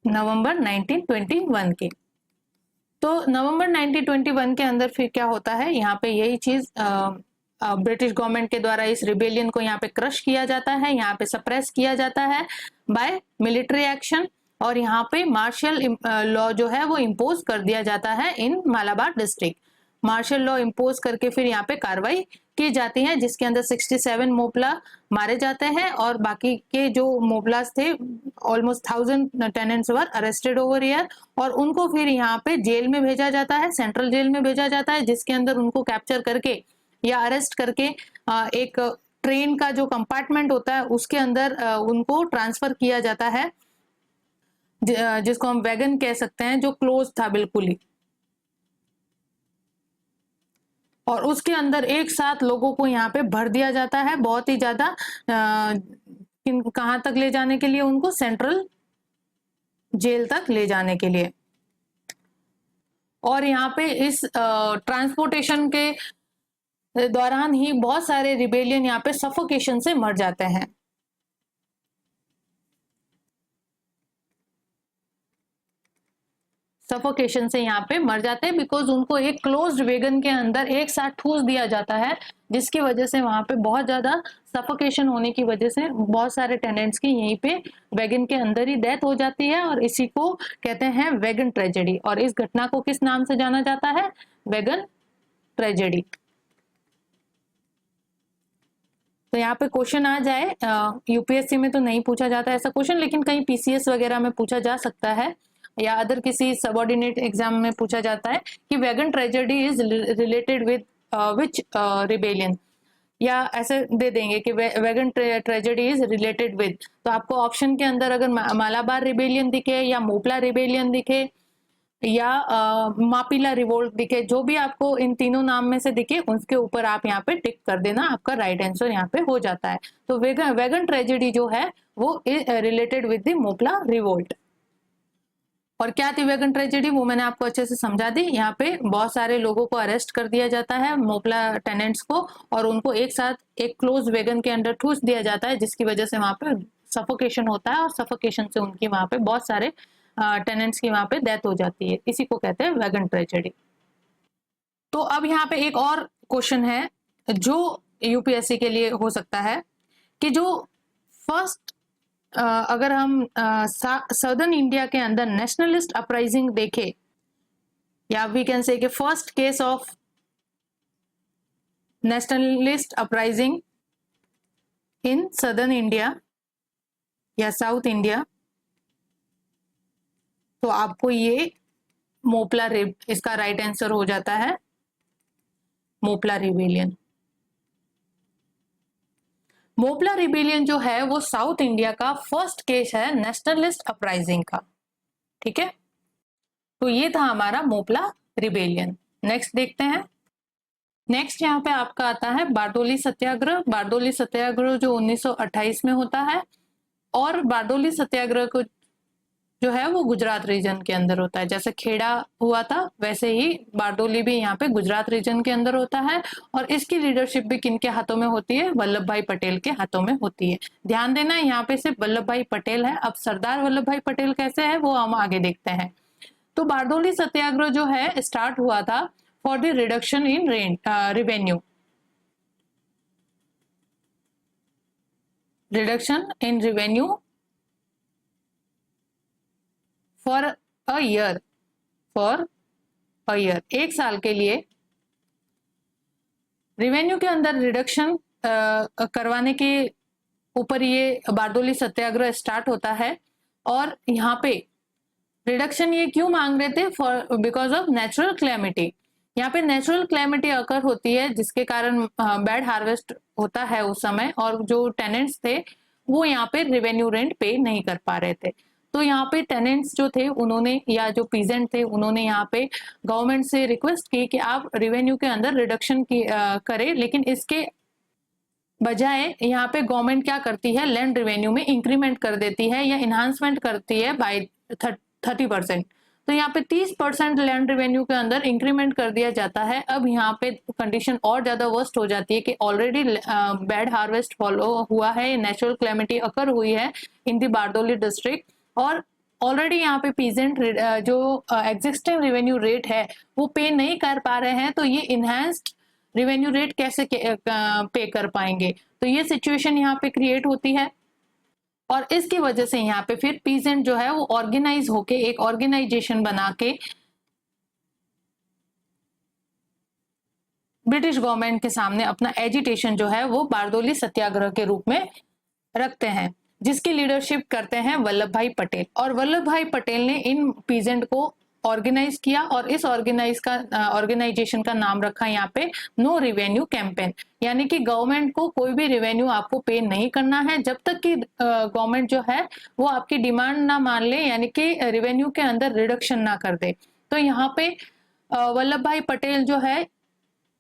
1921 की। तो नवंबर 1921 के अंदर फिर क्या होता है, यहाँ पे यही चीज ब्रिटिश गवर्नमेंट के द्वारा इस रिबेलियन को यहाँ पे क्रश किया जाता है, यहाँ पे सप्रेस किया जाता है बाय मिलिट्री एक्शन, और यहाँ पे मार्शल लॉ जो है वो इम्पोज कर दिया जाता है in Malabar district. Martial law impose करके फिर यहाँ पे कार्रवाई की जाती है, जिसके अंदर 67 मोपला मारे जाते हैं, और बाकी के जो मोपलास थे almost 1000 tenants were arrested over year, और उनको फिर यहाँ पे जेल में भेजा जाता है, सेंट्रल जेल में भेजा जाता है, जिसके अंदर उनको कैप्चर करके या अरेस्ट करके एक ट्रेन का जो कंपार्टमेंट होता है उसके अंदर उनको ट्रांसफर किया जाता है, जिसको हम वैगन कह सकते हैं, जो क्लोज था बिल्कुल ही। और उसके अंदर एक साथ लोगों को यहाँ पे भर दिया जाता है, बहुत ही ज्यादा, कहाँ तक ले जाने के लिए, उनको सेंट्रल जेल तक ले जाने के लिए। और यहाँ पे इस ट्रांसपोर्टेशन के दौरान ही बहुत सारे रिबेलियन यहाँ पे सफोकेशन से मर जाते हैं। सफोकेशन से यहाँ पे मर जाते हैं बिकॉज उनको एक क्लोज्ड वैगन के अंदर एक साथ ठूस दिया जाता है, जिसकी वजह से वहां पे बहुत ज्यादा सफोकेशन होने की वजह से बहुत सारे टेनेंट्स की यहीं पे वैगन के अंदर ही डेथ हो जाती है, और इसी को कहते हैं वैगन ट्रेजेडी। और इस घटना को किस नाम से जाना जाता है, वैगन ट्रेजेडी। तो यहाँ पे क्वेश्चन आ जाए, यूपीएससी में तो नहीं पूछा जाता ऐसा क्वेश्चन, लेकिन कहीं पीसीएस वगैरह में पूछा जा सकता है, या अदर किसी सबऑर्डिनेट एग्जाम में पूछा जाता है कि wagon tragedy is related with which rebellion, या ऐसे दे देंगे कि wagon tragedy is related with. तो आपको ऑप्शन के अंदर अगर मालाबार रिबेलियन दिखे, या मोपला रिबेलियन दिखे, या मापिला रिवोल्ट दिखे, जो भी आपको इन तीनों नाम में से दिखे उसके ऊपर आप यहाँ पे टिक कर देना, आपका राइट आंसर यहाँ पे हो जाता है। तो वैगन ट्रेजेडी जो है वो related with the Moplah revolt. और क्या थी वैगन ट्रेजेडी, वो मैंने आपको अच्छे से समझा दी। यहाँ पे बहुत सारे लोगों को अरेस्ट कर दिया जाता है, मोपला टेनेंट्स को, और उनको एक साथ एक क्लोज वैगन के अंदर ठूस दिया जाता है, जिसकी वजह से वहां पे सफोकेशन होता है, और सफोकेशन से उनकी वहां पे बहुत सारे टेनेंट्स की वहां पे डेथ हो जाती है। इसी को कहते हैं वैगन ट्रेजेडी। तो अब यहाँ पे एक और क्वेश्चन है जो यूपीएससी के लिए हो सकता है, कि जो फर्स्ट अगर हम सदर्न इंडिया के अंदर नेशनलिस्ट अपराइजिंग देखे, या वी कैन से कि first case of nationalist uprising in southern India या साउथ इंडिया, तो आपको ये मोपला इसका राइट आंसर हो जाता है, मोपला रिबेलियन। मोपला रिबेलियन जो है वो साउथ इंडिया का फर्स्ट केस है नेशनलिस्ट अपराइजिंग का, ठीक है। तो ये था हमारा मोपला रिबेलियन। नेक्स्ट देखते हैं। नेक्स्ट यहाँ पे आपका आता है बारडोली सत्याग्रह। बारडोली सत्याग्रह जो 1928 में होता है, और बारडोली सत्याग्रह को जो है वो गुजरात रीजन के अंदर होता है। जैसे खेड़ा हुआ था वैसे ही बारडोली भी यहाँ पे गुजरात रीजन के अंदर होता है, और इसकी लीडरशिप भी किनके हाथों में होती है, वल्लभ भाई पटेल के हाथों में होती है। ध्यान देना यहाँ पे सिर्फ वल्लभ भाई पटेल है। अब सरदार वल्लभ भाई पटेल कैसे है वो हम आगे देखते हैं। तो बारडोली सत्याग्रह जो है स्टार्ट हुआ था for the reduction in revenue, reduction in revenue for a year, एक साल के लिए रेवेन्यू के अंदर रिडक्शन करवाने के ऊपर ये बारडोली सत्याग्रह स्टार्ट होता है। और यहाँ पे रिडक्शन ये क्यों मांग रहे थे, for because of natural calamity. यहाँ पे नेचुरल क्लैमिटी अकर होती है, जिसके कारण बैड हार्वेस्ट होता है उस समय, और जो टेनेंट्स थे वो यहाँ पे रेवेन्यू रेंट पे नहीं कर पा रहे थे। तो यहाँ पे टेनेंट्स जो थे उन्होंने, या जो पीजेंट थे उन्होंने यहाँ पे गवर्नमेंट से रिक्वेस्ट की कि आप रेवेन्यू के अंदर रिडक्शन की करें, लेकिन इसके बजाय यहाँ पे गवर्नमेंट क्या करती है, लैंड रेवेन्यू में इंक्रीमेंट कर देती है या इन्हांसमेंट करती है बाय 30%। तो यहाँ पे 30% लैंड रेवेन्यू के अंदर इंक्रीमेंट कर दिया जाता है। अब यहाँ पे कंडीशन और ज्यादा वर्स्ट हो जाती है कि ऑलरेडी बैड हार्वेस्ट फॉलो हुआ है, नेचुरल क्लैमिटी अकर हुई है इन दी बारदोली डिस्ट्रिक्ट, और ऑलरेडी यहाँ पे पीजेंट जो एग्जिस्टिंग रेवेन्यू रेट है वो पे नहीं कर पा रहे हैं, तो ये इनहेंस्ड रेवेन्यू रेट कैसे पे कर पाएंगे। तो ये सिचुएशन यहाँ पे क्रिएट होती है, और इसकी वजह से यहाँ पे फिर पीजेंट जो है वो ऑर्गेनाइज होके एक ऑर्गेनाइजेशन बना के ब्रिटिश गवर्नमेंट के सामने अपना एजिटेशन जो है वो बारदोली सत्याग्रह के रूप में रखते हैं, जिसकी लीडरशिप करते हैं वल्लभ भाई पटेल। और वल्लभ भाई पटेल ने इन पीजेंट को ऑर्गेनाइज किया, और इस ऑर्गेनाइजेशन का नाम रखा यहाँ पे नो रेवेन्यू कैंपेन, यानी कि गवर्नमेंट को कोई भी रेवेन्यू आपको पे नहीं करना है जब तक कि गवर्नमेंट जो है वो आपकी डिमांड ना मान ले, यानी कि रेवेन्यू के अंदर रिडक्शन ना कर दे। तो यहाँ पे वल्लभ भाई पटेल जो है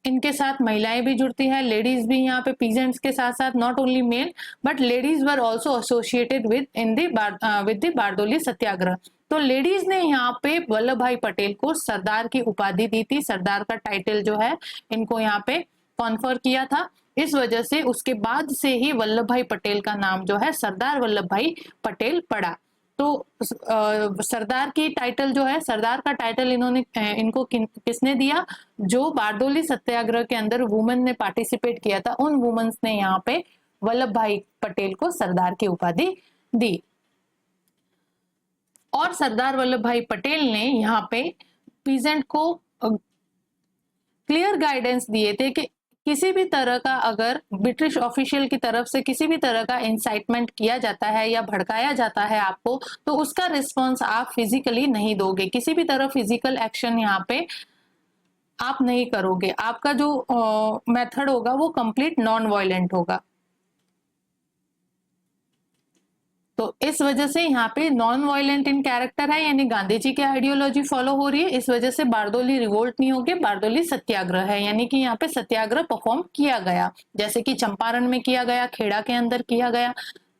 इनके साथ महिलाएं भी जुड़ती है, लेडीज भी यहाँ पे पीजेंट्स के साथ साथ, not only men but ladies were also associated with in the with the Bardoli Satyagraha. तो लेडीज ने यहाँ पे वल्लभ भाई पटेल को सरदार की उपाधि दी थी, सरदार का टाइटल जो है इनको यहाँ पे कॉन्फर किया था। इस वजह से उसके बाद से ही वल्लभ भाई पटेल का नाम जो है सरदार वल्लभ भाई पटेल पड़ा। तो सरदार की टाइटल जो है, सरदार का टाइटल इनको किसने दिया, जो बारदोली सत्याग्रह के अंदर वुमेन ने पार्टिसिपेट किया था, उन वुमेन्स ने यहाँ पे वल्लभ भाई पटेल को सरदार की उपाधि दी। और सरदार वल्लभ भाई पटेल ने यहाँ पे पीजेंट को क्लियर गाइडेंस दिए थे कि किसी भी तरह का अगर ब्रिटिश ऑफिशियल की तरफ से किसी भी तरह का इंसाइटमेंट किया जाता है या भड़काया जाता है आपको, तो उसका रिस्पॉन्स आप फिजिकली नहीं दोगे, किसी भी तरह फिजिकल एक्शन यहाँ पे आप नहीं करोगे, आपका जो मेथड होगा वो कंप्लीट नॉन वायलेंट होगा। तो इस वजह से यहाँ पे नॉन वायलेंट इन कैरेक्टर है, यानी गांधी जी की आइडियोलॉजी फॉलो हो रही है। इस वजह से बारदोली रिवोल्ट नहीं होगी, बारदोली सत्याग्रह है, यानी कि यहाँ पे सत्याग्रह परफॉर्म किया गया, जैसे कि चंपारण में किया गया, खेड़ा के अंदर किया गया।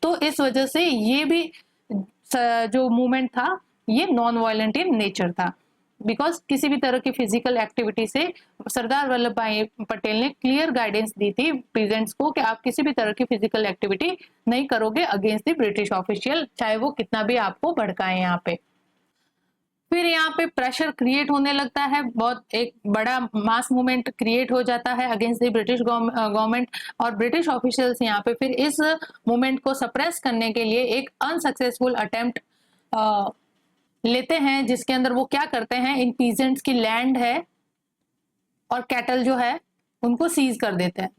तो इस वजह से ये भी जो मूवमेंट था ये नॉन वायलेंट इन नेचर था, बिकॉज किसी भी तरह की फिजिकल एक्टिविटी से सरदार वल्लभ भाई पटेल ने क्लियर गाइडेंस दी थी पीजेंट्स को कि आप किसी भी तरह की फिजिकल एक्टिविटी नहीं करोगे अगेंस्ट द ब्रिटिश ऑफिशियल, चाहे वो कितना भी आपको भड़काए। यहाँ पे फिर यहाँ पे प्रेशर क्रिएट होने लगता है, बहुत एक बड़ा मास मूवमेंट क्रिएट हो जाता है अगेंस्ट द ब्रिटिश गवर्नमेंट, और ब्रिटिश ऑफिशियल्स यहाँ पे फिर इस मूवमेंट को सप्रेस करने के लिए एक अनसक्सेसफुल अटेम्प्ट लेते हैं, जिसके अंदर वो क्या करते हैं, इन पीजेंट्स की लैंड है और कैटल जो है उनको सीज कर देते हैं,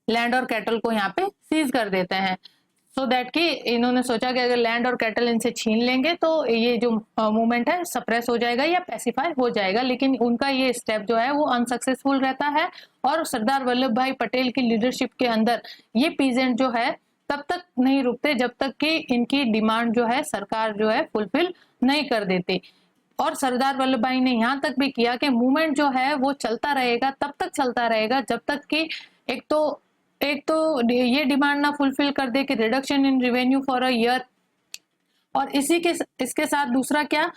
लैंड और कैटल को यहाँ पे सीज कर देते हैं, सो दैट कि इन्होंने सोचा कि अगर लैंड और कैटल इनसे छीन लेंगे तो ये जो मूवमेंट है सप्रेस हो जाएगा या पैसिफाई हो जाएगा। लेकिन उनका ये स्टेप जो है वो अनसक्सेसफुल रहता है, और सरदार वल्लभ भाई पटेल की लीडरशिप के अंदर ये पीजेंट जो है तब तक नहीं रुकते जब तक कि इनकी डिमांड जो है सरकार जो है फुलफिल नहीं कर देती। और सरदार वल्लभ भाई ने यहाँ तक भी किया कि मूवमेंट जो है वो चलता रहेगा, तब तक चलता रहेगा जब तक कि एक तो ये डिमांड ना फुलफिल कर दे कि reduction in revenue for a year, और इसके साथ दूसरा क्या,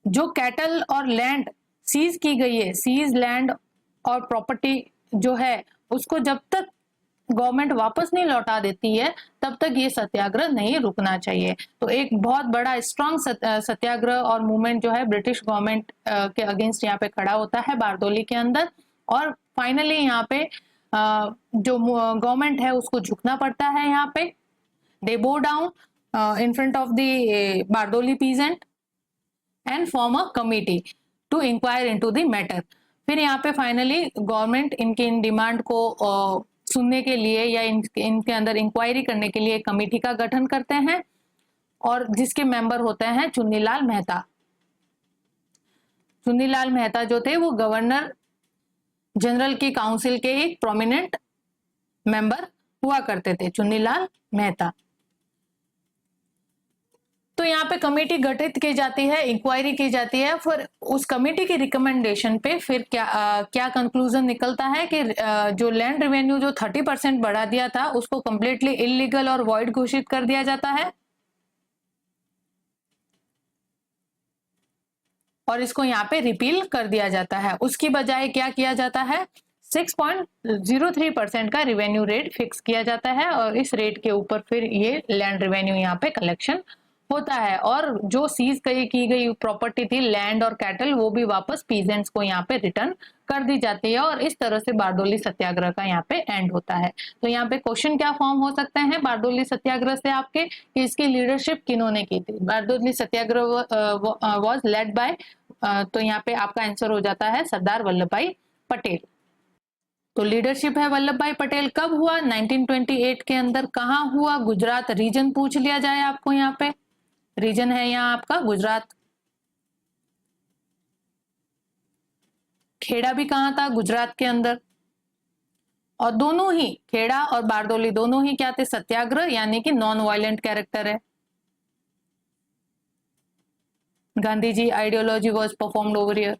जो कैटल और लैंड सीज की गई है, सीज लैंड और प्रॉपर्टी जो है उसको जब तक गवर्नमेंट वापस नहीं लौटा देती है तब तक ये सत्याग्रह नहीं रुकना चाहिए। तो एक बहुत बड़ा स्ट्रांग सत्याग्रह और मूवमेंट जो है ब्रिटिश गवर्नमेंट के अगेंस्ट यहाँ पे खड़ा होता है बारदोली के अंदर, और फाइनली यहाँ पे जो गवर्नमेंट है उसको झुकना पड़ता है। यहाँ पे they bow down in front of the Bardoli peasant and form a committee to inquire into the matter. फिर यहाँ पे फाइनली गवर्नमेंट इनकी इन डिमांड को सुनने के लिए या इनके अंदर इंक्वायरी करने के लिए एक कमेटी का गठन करते हैं, और जिसके मेंबर होते हैं चुन्नीलाल मेहता। चुन्नीलाल मेहता जो थे वो गवर्नर जनरल की काउंसिल के एक प्रोमिनेंट मेंबर हुआ करते थे, चुन्नीलाल मेहता। तो यहाँ पे कमेटी गठित की जाती है, इंक्वायरी की जाती है, फिर उस कमेटी के रिकमेंडेशन पे फिर क्या कंक्लूजन निकलता है कि जो लैंड रेवेन्यू जो 30% बढ़ा दिया था उसको कंप्लीटली इलीगल और वॉइड घोषित कर दिया जाता है और इसको यहाँ पे रिपील कर दिया जाता है। उसकी बजाय क्या किया जाता है, 6.03% का रेवेन्यू रेट फिक्स किया जाता है और इस रेट के ऊपर फिर ये लैंड रेवेन्यू यहाँ पे कलेक्शन होता है और जो सीज की गई प्रॉपर्टी थी, लैंड और कैटल, वो भी वापस पीजेंट्स को यहाँ पे रिटर्न कर दी जाती है और इस तरह से बारडोली सत्याग्रह का यहाँ पे एंड होता है। तो यहाँ पे क्वेश्चन क्या फॉर्म हो सकते हैं बारडोली सत्याग्रह से आपके, कि इसकी लीडरशिप किन्होंने की थी। बारडोली सत्याग्रह वाज लेड बाय, तो यहाँ पे आपका आंसर हो जाता है सरदार वल्लभ भाई पटेल। तो लीडरशिप है वल्लभ भाई पटेल। कब हुआ, 1928 के अंदर। कहाँ हुआ, गुजरात। रीजन पूछ लिया जाए आपको, यहाँ पे रीजन है यहाँ आपका गुजरात। खेड़ा भी कहाँ था, गुजरात के अंदर। और दोनों ही, खेड़ा और बारडोली दोनों ही क्या थे, सत्याग्रह यानी कि नॉन वायलेंट कैरेक्टर है। Gandhi ji ideology was performed over here.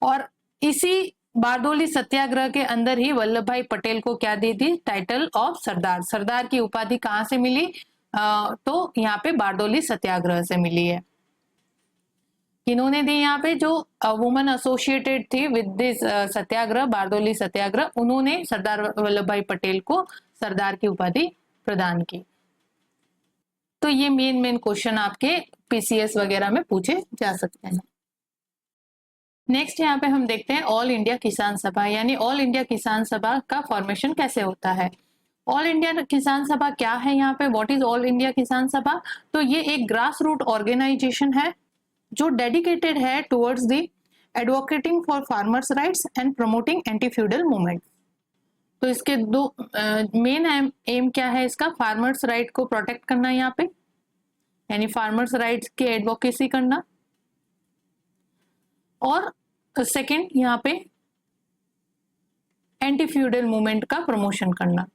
और इसी बारडोली सत्याग्रह के अंदर ही वल्लभ भाई पटेल को क्या दी थी, टाइटल ऑफ सरदार। सरदार की उपाधि कहां से मिली, तो यहाँ पे बारडोली सत्याग्रह से मिली है। किन्होंने दी यहाँ पे, जो वुमन एसोसिएटेड थी विद दिस सत्याग्रह, बारडोली सत्याग्रह, उन्होंने सरदार वल्लभ भाई पटेल को सरदार की उपाधि प्रदान की। तो ये मेन क्वेश्चन आपके पीसीएस वगैरह में पूछे जा सकते हैं। नेक्स्ट यहाँ पे हम देखते हैं ऑल इंडिया किसान सभा, यानी ऑल इंडिया किसान सभा का फॉर्मेशन कैसे होता है। ऑल इंडिया किसान सभा क्या है, यहाँ पे what is all India Kisan सभा। तो ये एक ग्रास रूट ऑर्गेनाइजेशन है जो डेडिकेटेड है towards the advocating for farmers rights and promoting anti feudal movement. तो इसके दो मेन एम क्या है इसका, फार्मर्स राइट को प्रोटेक्ट करना यहाँ पे, यानी फार्मर्स राइट्स की एडवोकेसी करना, और सेकंड यहाँ पे एंटी फ्यूडल मूवमेंट का प्रमोशन करना।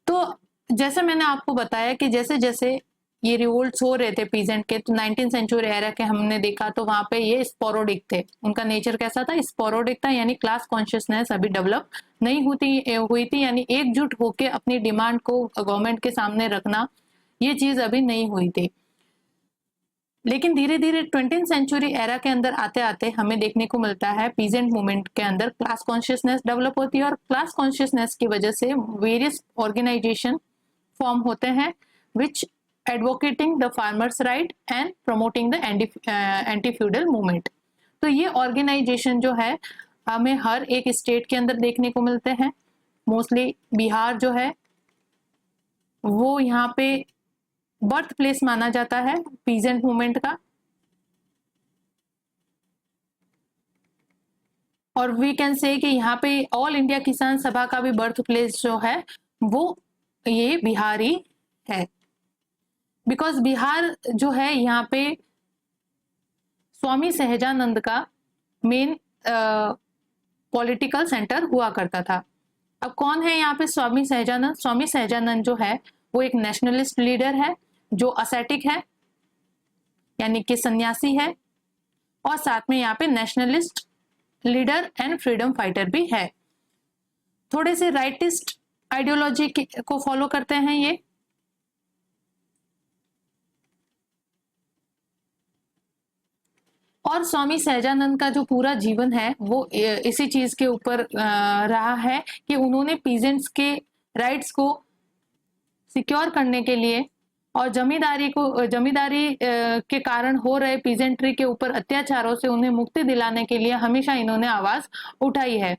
तो जैसे मैंने आपको बताया कि जैसे जैसे ये रिवोल्ट्स हो रहे थे पीजेंट के, तो 19th सेंचुरी एरा के हमने देखा तो वहां पे ये स्पोरोडिक थे। उनका नेचर कैसा था, स्पोरोडिक था, यानी क्लास कॉन्शियसनेस अभी डेवलप नहीं हुई थी, यानी एकजुट होकर अपनी डिमांड को गवर्नमेंट के सामने रखना, ये चीज अभी नहीं हुई थी। लेकिन धीरे धीरे 20th सेंचुरी एरा के अंदर आते आते हमें देखने को मिलता है पीजेंट मूवमेंट के अंदर क्लास कॉन्शियसनेस डेवलप होती है और क्लास कॉन्शियसनेस की वजह से वेरियस ऑर्गेनाइजेशन फॉर्म होते हैं which advocating the farmers right and promoting the anti feudal movement. तो ये ऑर्गेनाइजेशन जो है हमें हर एक स्टेट के अंदर देखने को मिलते हैं। मोस्टली बिहार जो है वो यहाँ पे बर्थ प्लेस माना जाता है पीजेंट मूवमेंट का, और वी कैन से कि यहाँ पे ऑल इंडिया किसान सभा का भी बर्थ प्लेस जो है वो ये बिहार ही है, बिकॉज बिहार जो है यहाँ पे स्वामी सहजानंद का मेन पॉलिटिकल सेंटर हुआ करता था। अब कौन है यहाँ पे स्वामी सहजानंद? स्वामी सहजानंद जो है वो एक नेशनलिस्ट लीडर है जो असेटिक है, यानी कि सन्यासी है, और साथ में यहाँ पे nationalist leader and freedom fighter भी है। थोड़े से राइटिस्ट आइडियोलॉजी को फॉलो करते हैं ये। और स्वामी सहजानंद का जो पूरा जीवन है वो इसी चीज के ऊपर रहा है कि उन्होंने पीजेंट्स के राइट्स को सिक्योर करने के लिए और जमींदारी के कारण हो रहे पीजेंट्री के ऊपर अत्याचारों से उन्हें मुक्ति दिलाने के लिए हमेशा इन्होंने आवाज उठाई है।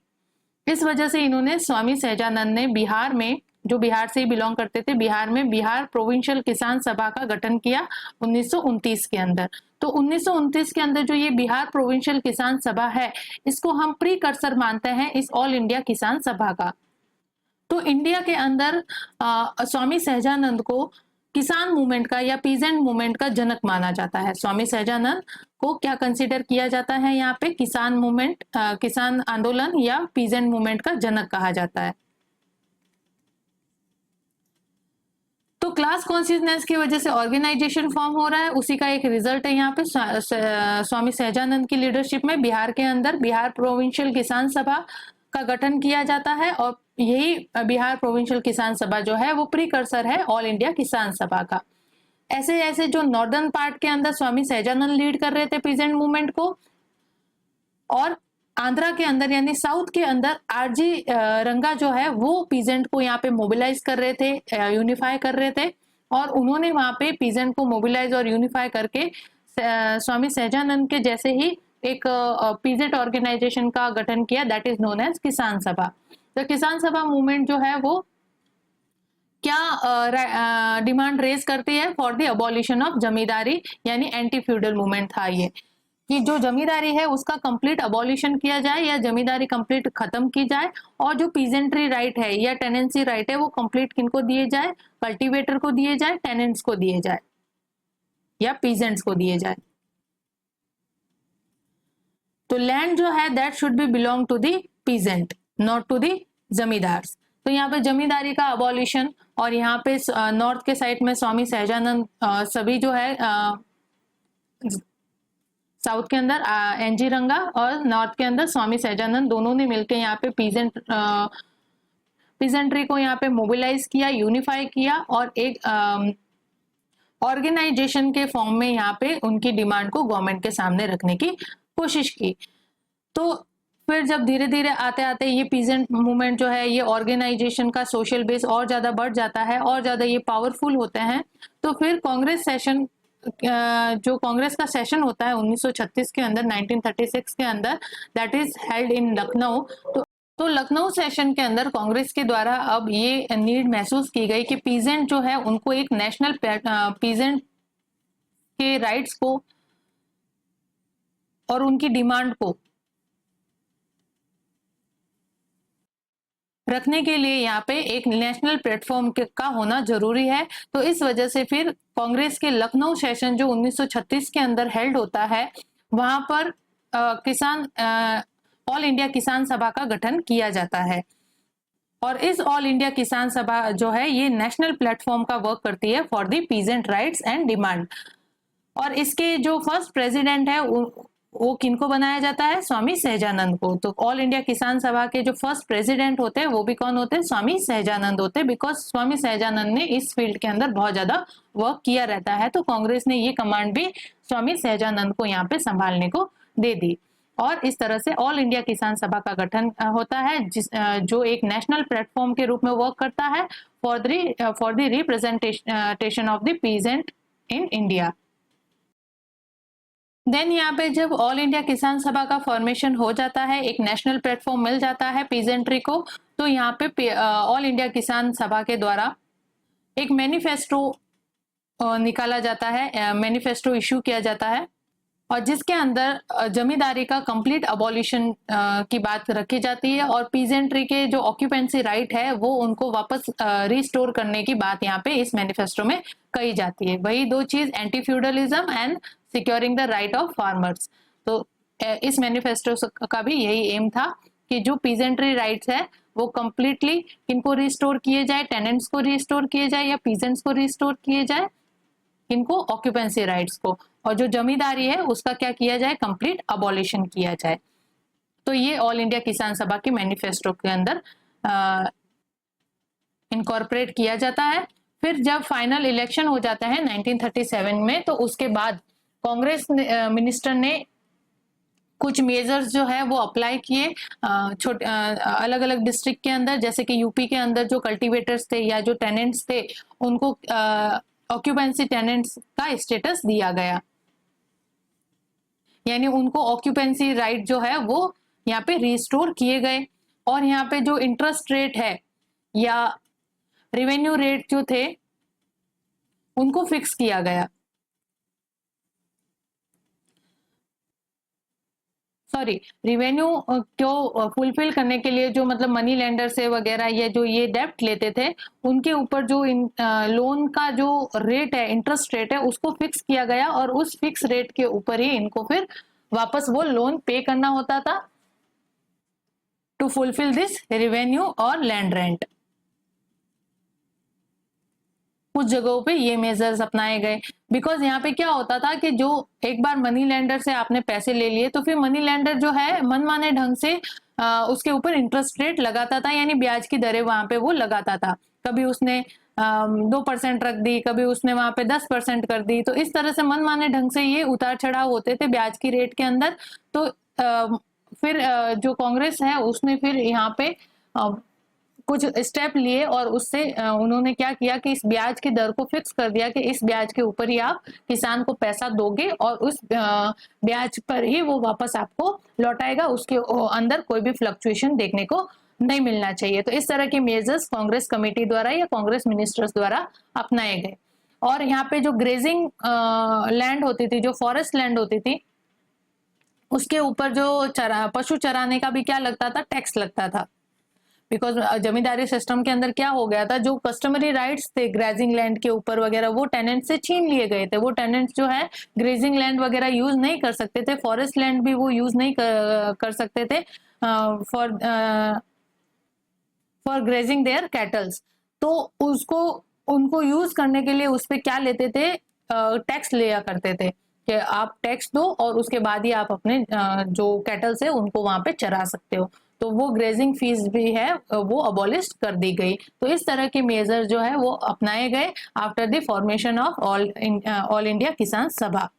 इस वजह से इन्होंने, स्वामी सहजानंद ने बिहार में, जो बिहार से ही बिलोंग करते थे, बिहार में बिहार प्रोविंशियल किसान सभा का गठन किया 1929 के अंदर। तो 1929 के अंदर जो ये बिहार प्रोविंशियल किसान सभा है, इसको हम प्रीकर्सर मानते हैं इस ऑल इंडिया किसान सभा का। तो इंडिया के अंदर स्वामी सहजानंद को किसान मूवमेंट का या पीजेंट मूवमेंट का जनक माना जाता है। स्वामी सहजानंद को क्या कंसीडर किया जाता है यहाँ पे? किसान मूवमेंट, किसान आंदोलन या पीजेंट मूवमेंट का जनक कहा जाता है। तो क्लास कॉन्शियसनेस की वजह से ऑर्गेनाइजेशन फॉर्म हो रहा है, उसी का एक रिजल्ट है यहाँ पे स्वामी सहजानंद की लीडरशिप में बिहार के अंदर बिहार प्रोविंशियल किसान सभा का गठन किया जाता है। और यही बिहार प्रोविंशियल किसान सभा जो है वो प्रीकर्सर है ऑल इंडिया किसान सभा का। ऐसे ऐसे जो नॉर्दर्न पार्ट के अंदर स्वामी सहजानंद लीड कर रहे थे पीजेंट मूवमेंट को, और आंध्रा के अंदर यानी साउथ के अंदर आरजी रंगा जो है वो पीजेंट को यहाँ पे मोबिलाइज कर रहे थे, यूनिफाई कर रहे थे। और उन्होंने वहां पे पीजेंट को मोबिलाइज और यूनिफाई करके स्वामी सहजानंद के जैसे ही एक पीजेंट ऑर्गेनाइजेशन का गठन किया, दैट इज नोन एज किसान सभा। तो किसान सभा मूवमेंट जो है वो क्या डिमांड रेज करती है? फॉर द अबॉलिशन ऑफ जमींदारी, यानी एंटी फ्यूडल मूवमेंट था ये, कि जो जमींदारी है उसका कंप्लीट अबॉलिशन किया जाए या जमींदारी कंप्लीट खत्म की जाए, और जो पीजेंट्री राइट है या टेनेंसी राइट है वो कंप्लीट किनको दिए जाए? कल्टीवेटर को दिए जाए, टेनेंट्स को दिए जाए या पीजेंट्स को दिए जाए। तो लैंड जो है that should be belong to the peasant, not to the zamindars. तो यहाँ पे जमींदारी का अबॉलिशन, और यहाँ पे नॉर्थ के साइड में स्वामी सहजानंद सभी जो है साउथ के अंदर एनजी रंगा और नॉर्थ के अंदर स्वामी सहजानंद दोनों ने मिलकर यहाँ पे पीजेंट्री को यहाँ पे मोबिलाइज किया, यूनिफाई किया और एक ऑर्गेनाइजेशन के फॉर्म में यहाँ पे उनकी डिमांड को गवर्नमेंट के सामने रखने की कोशिश की। तो फिर जब धीरे धीरे आते आते ये पीजेंट मूवमेंट जो है ये ऑर्गेनाइजेशन का सोशल बेस और ज्यादा बढ़ जाता है और ज्यादा ये पावरफुल होते हैं। तो फिर कांग्रेस सेशन, जो कांग्रेस का सेशन होता है 1936 के अंदर, 1936 के अंदर, that is held in Lucknow. तो लखनऊ सेशन के अंदर कांग्रेस के द्वारा अब ये नीड महसूस की गई कि पीजेंट जो है उनको एक नेशनल पीजेंट के राइट्स को और उनकी डिमांड को रखने के लिए यहाँ पे एक नेशनल प्लेटफॉर्म का होना जरूरी है। तो इस वजह से फिर कांग्रेस के लखनऊ सेशन जो 1936 के अंदर हेल्ड होता है वहां पर किसान ऑल इंडिया किसान सभा का गठन किया जाता है। और इस ऑल इंडिया किसान सभा जो है ये नेशनल प्लेटफॉर्म का वर्क करती है for the peasant rights and demand. और इसके जो फर्स्ट प्रेसिडेंट है वो किनको बनाया जाता है? स्वामी सहजानंद को। तो ऑल इंडिया किसान सभा के जो फर्स्ट प्रेसिडेंट होते हैं वो भी कौन होते हैं? स्वामी सहजानंद होते हैं, बिकॉज स्वामी सहजानंद ने इस फील्ड के अंदर बहुत ज्यादा वर्क किया रहता है। तो कांग्रेस ने ये कमांड भी स्वामी सहजानंद को यहाँ पे संभालने को दे दी। और इस तरह से ऑल इंडिया किसान सभा का गठन होता है जो एक नेशनल प्लेटफॉर्म के रूप में वर्क करता है for the representation of the peasant in India. Then यहाँ पे जब ऑल इंडिया किसान सभा का फॉर्मेशन हो जाता है, एक नेशनल प्लेटफॉर्म मिल जाता है पीजेंट्री को, तो यहाँ पे ऑल इंडिया किसान सभा के द्वारा एक मैनिफेस्टो निकाला जाता है, मैनिफेस्टो इशू किया जाता है, और जिसके अंदर जमींदारी का कंप्लीट अबॉलिशन की बात रखी जाती है और पीजेंट्री के जो ऑक्यूपेंसी राइट है वो उनको वापस रिस्टोर करने की बात यहाँ पे इस मैनिफेस्टो में कही जाती है। वही दो चीज, anti feudalism and securing the right of farmers. तो इस मैनिफेस्टो का भी यही एम था कि जो पीजेंट्री राइट्स है वो कंप्लीटली किनको रिस्टोर किए जाए? टेनेंट्स को रिस्टोर किए जाए या पीजेंट्स को रिस्टोर किए जाए? इनको ऑक्यूपेंसी राइट्स को। और जो जमींदारी है उसका क्या किया जाए? कंप्लीट अबॉलिशन किया जाए। तो ये ऑल इंडिया किसान सभा के मैनिफेस्टो के अंदर इनकॉर्पोरेट किया जाता है। फिर जब फाइनल इलेक्शन हो जाता है 1937 में, तो उसके बाद कांग्रेस मिनिस्टर ने कुछ मेजर्स जो है वो अप्लाई किए छोटे अलग अलग डिस्ट्रिक्ट के अंदर, जैसे कि यूपी के अंदर जो कल्टीवेटर्स थे या जो टेनेंट्स थे उनको ऑक्यूपेंसी टेनेंट्स का स्टेटस दिया गया, यानी उनको ऑक्यूपेंसी राइट जो है वो यहाँ पे रिस्टोर किए गए। और यहाँ पे जो इंटरेस्ट रेट है या रेवेन्यू रेट जो थे उनको फिक्स किया गया। सॉरी, रेवेन्यू को फुलफिल करने के लिए जो मतलब मनी लेंडर से वगैरह या जो ये डेप्ट लेते थे उनके ऊपर जो लोन का जो रेट है, इंटरेस्ट रेट है, उसको फिक्स किया गया और उस फिक्स रेट के ऊपर ही इनको फिर वापस वो लोन पे करना होता था टू फुलफिल दिस रेवेन्यू और लैंड रेंट। कुछ जगहों पे ये मेजर्स अपनाए गए, बिकॉज यहाँ पे क्या होता था कि जो एक बार मनी लेंडर से आपने पैसे ले लिए तो फिर मनी लेंडर जो है मनमाने ढंग से उसके ऊपर इंटरेस्ट रेट लगाता था, यानी ब्याज की दरें वहां पे वो लगाता था। कभी उसने 2% रख दी, कभी उसने वहां पे 10% कर दी, तो इस तरह से मनमाने ढंग से ये उतार चढ़ाव होते थे ब्याज की रेट के अंदर। तो फिर जो कांग्रेस है उसने फिर यहाँ पे कुछ स्टेप लिए और उससे उन्होंने क्या किया कि इस ब्याज की दर को फिक्स कर दिया कि इस ब्याज के ऊपर ही आप किसान को पैसा दोगे और उस ब्याज पर ही वो वापस आपको लौटाएगा, उसके अंदर कोई भी फ्लक्चुएशन देखने को नहीं मिलना चाहिए। तो इस तरह के मेजर्स कांग्रेस कमेटी द्वारा या कांग्रेस मिनिस्टर्स द्वारा अपनाए गए। और यहाँ पे जो ग्रेजिंग लैंड होती थी, जो फॉरेस्ट लैंड होती थी, उसके ऊपर जो पशु चराने का भी क्या लगता था, टैक्स लगता था। बिकॉज जमींदारी सिस्टम के अंदर क्या हो गया था, जो कस्टमरी राइट्स थे ग्रेजिंग लैंड के ऊपर वगैरह वो टेनेंट से छीन लिए गए थे। वो टेनेंट्स जो है ग्रेजिंग लैंड वगैरह यूज नहीं कर सकते थे, फॉरेस्ट लैंड भी वो यूज नहीं कर सकते थे फॉर ग्रेजिंग देयर कैटल्स। तो उसको उनको यूज करने के लिए उस पर क्या लेते थे, टैक्स लिया करते थे कि आप टैक्स दो और उसके बाद ही आप अपने जो कैटल्स है उनको वहां पे चरा सकते हो। तो वो ग्रेजिंग फीस भी है वो अबॉलिश कर दी गई। तो इस तरह के मेजर जो है वो अपनाए गए after the formation of all India Kisan सभा।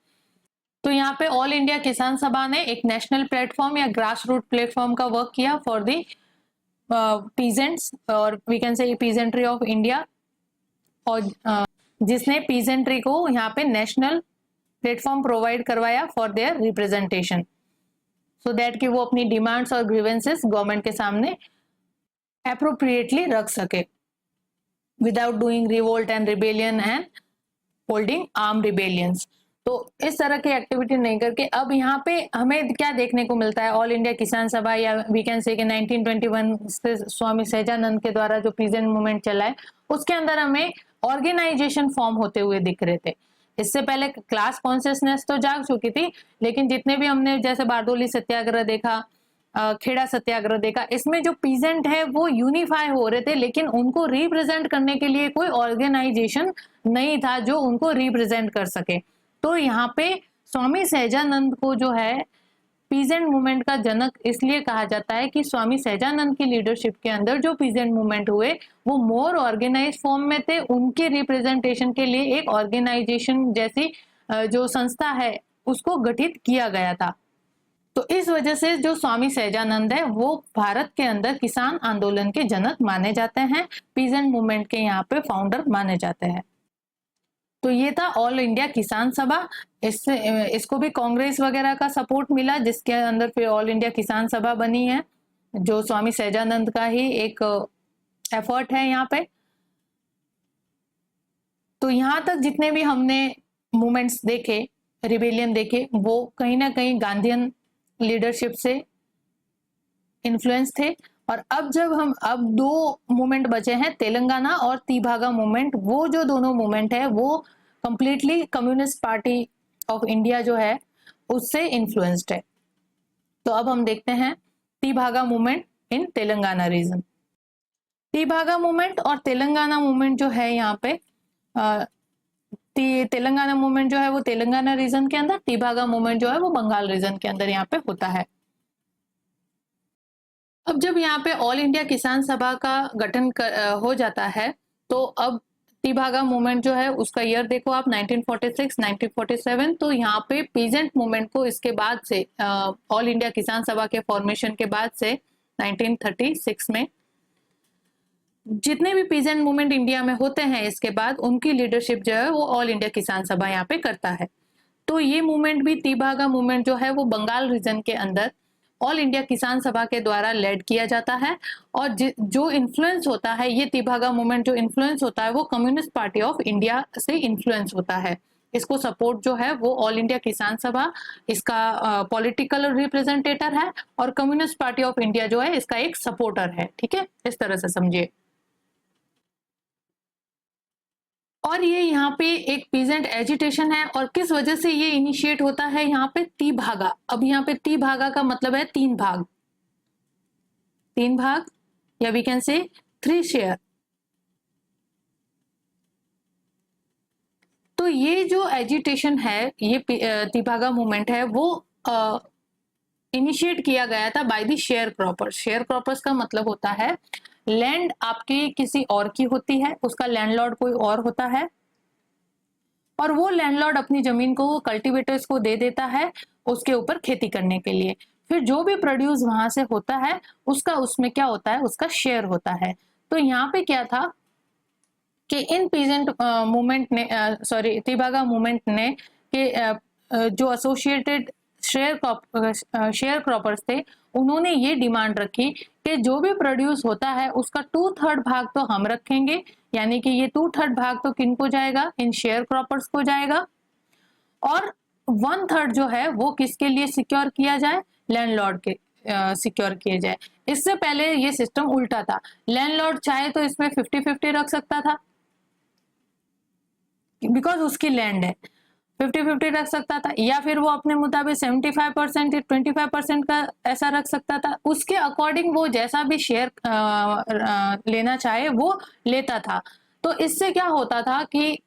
तो यहाँ पे ऑल इंडिया किसान सभा ने एक नेशनल प्लेटफॉर्म या ग्रास रूट प्लेटफॉर्म का वर्क किया फॉर दी पीजेंट्स और we can say peasantry of India, और जिसने पीजेंट्री को यहाँ पे नेशनल प्लेटफॉर्म प्रोवाइड करवाया for their representation, so that कि वो अपनी डिमांड्स और ग्रीवेंसेस गवर्नमेंट के सामने अप्रोप्रिएटली रख सके without doing revolt and rebellion and holding arm rebellions. तो इस तरह की एक्टिविटी नहीं करके अब यहाँ पे हमें क्या देखने को मिलता है, ऑल इंडिया किसान सभा या वी कैन से कि 1921 से स्वामी सहजानंद के द्वारा जो पीजेंट मूवमेंट चला है उसके अंदर हमें ऑर्गेनाइजेशन फॉर्म होते हुए दिख रहे थे। इससे पहले क्लास कॉन्शियसनेस तो जाग चुकी थी, लेकिन जितने भी हमने जैसे बारडोली सत्याग्रह देखा, खेड़ा सत्याग्रह देखा, इसमें जो पीजेंट है वो यूनिफाई हो रहे थे, लेकिन उनको रिप्रेजेंट करने के लिए कोई ऑर्गेनाइजेशन नहीं था जो उनको रिप्रेजेंट कर सके। तो यहाँ पे स्वामी सहजानंद को जो है पीजेंट मूवमेंट का जनक इसलिए कहा जाता है कि स्वामी सहजानंद की लीडरशिप के अंदर जो पीजेंट मूवमेंट हुए वो मोर ऑर्गेनाइज फॉर्म में थे। उनके रिप्रेजेंटेशन के लिए एक ऑर्गेनाइजेशन जैसी जो संस्था है उसको गठित किया गया था। तो इस वजह से जो स्वामी सहजानंद है वो भारत के अंदर किसान आंदोलन के जनक माने जाते हैं, पीजेंट मूवमेंट के यहाँ पे फाउंडर माने जाते हैं। तो ये था ऑल इंडिया किसान सभा। इसको भी कांग्रेस वगैरह का सपोर्ट मिला, जिसके अंदर फिर ऑल इंडिया किसान सभा बनी है, जो स्वामी सहजानंद का ही एक एफर्ट है यहाँ पे। तो यहाँ तक जितने भी हमने मूवमेंट्स देखे, रिबेलियन देखे, वो कहीं ना कहीं गांधीयन लीडरशिप से इन्फ्लुएंस थे। और अब जब हम दो मूवमेंट बचे हैं, तेलंगाना और तीभागा मूवमेंट, वो जो दोनों मूवमेंट है वो completely communist party of India जो है उससे इन्फ्लुएंस्ड है। तो अब हम देखते हैं Tebhaga movement in Telangana region. Tebhaga movement और तेलंगाना मूवमेंट जो है यहाँ पे तेलंगाना मूवमेंट जो है वो तेलंगाना रीजन के अंदर, तीभागा मूवमेंट जो है वो बंगाल रीजन के अंदर यहाँ पे होता है। अब जब यहाँ पे ऑल इंडिया किसान सभा का गठन हो जाता है, तो अब तीभागा मूवमेंट जो है उसका ईयर देखो आप 1946, 1947। तो यहाँ पे पीजेंट मूवमेंट को इसके बाद से ऑल इंडिया किसान सभा के फॉर्मेशन के बाद से 1936 में जितने भी पीजेंट मूवमेंट इंडिया में होते हैं इसके बाद उनकी लीडरशिप जो है वो ऑल इंडिया किसान सभा यहाँ पे करता है। तो ये मूवमेंट भी तीभागा मूवमेंट जो है वो बंगाल रीजन के अंदर ऑल इंडिया किसान सभा के द्वारा लेड किया जाता है। और जो इन्फ्लुएंस होता है, ये तीभागा मूवमेंट जो इन्फ्लुएंस होता है वो कम्युनिस्ट पार्टी ऑफ इंडिया से इन्फ्लुएंस होता है। इसको सपोर्ट जो है वो ऑल इंडिया किसान सभा इसका पॉलिटिकल रिप्रेजेंटेटर है, और कम्युनिस्ट पार्टी ऑफ इंडिया जो है इसका एक सपोर्टर है। ठीक है, इस तरह से समझिए। और ये यहाँ पे एक पीजेंट एजिटेशन है, और किस वजह से ये इनिशिएट होता है, यहाँ पे तीभागा। अब यहाँ पे तीभागा का मतलब है 3 भाग, 3 भाग, या वी कैन से 3 शेयर। तो ये जो एजिटेशन है, ये तीभागा मूवमेंट है, वो इनिशिएट किया गया था by the share croppers. Share croppers का मतलब होता है लैंड आपकी किसी और की होती है, उसका लैंडलॉर्ड कोई और होता है, और वो लैंडलॉर्ड अपनी जमीन को कल्टीवेटर्स को दे देता है उसके ऊपर खेती करने के लिए। फिर जो भी प्रोड्यूस वहां से होता है उसका उसमें क्या होता है, उसका शेयर होता है। तो यहाँ पे क्या था कि इन पीजेंट मूवमेंट ने तीभागा मूवमेंट ने कि जो एसोसिएटेड शेयर क्रॉपर्स थे, उन्होंने ये डिमांड रखी कि जो भी प्रोड्यूस होता है उसका 2/3 भाग तो हम रखेंगे, यानी कि ये 2/3 भाग तो किन को जाएगा, इन शेयर क्रॉपर्स को जाएगा, और 1/3 जो है वो किसके लिए सिक्योर किया जाए, लैंडलॉर्ड के सिक्योर किए जाए। इससे पहले ये सिस्टम उल्टा था, लैंडलॉर्ड चाहे तो इसमें 50-50 रख सकता था, बिकॉज उसकी लैंड है, 50-50 रख सकता था, या फिर वो अपने मुताबिक 75% या 25% का ऐसा रख सकता था। उसके अकॉर्डिंग वो जैसा भी शेयर लेना चाहे वो लेता था। तो इससे क्या होता था कि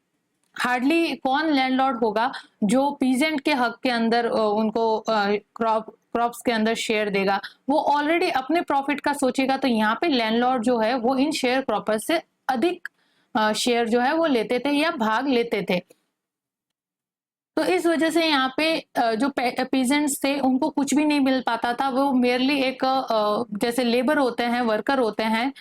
हार्डली कौन लैंडलॉर्ड होगा जो पीजेंट के हक के अंदर उनको क्रॉप्स के अंदर शेयर देगा, वो ऑलरेडी अपने प्रॉफिट का सोचेगा। तो यहाँ पे लैंडलॉर्ड जो है वो इन शेयर क्रॉपर्स से अधिक शेयर जो है वो लेते थे या भाग लेते थे। तो इस वजह से यहाँ पे जो पीजेंट्स थे उनको कुछ भी नहीं मिल पाता था, वो मेयरली एक जैसे लेबर होते हैं, वर्कर होते हैं,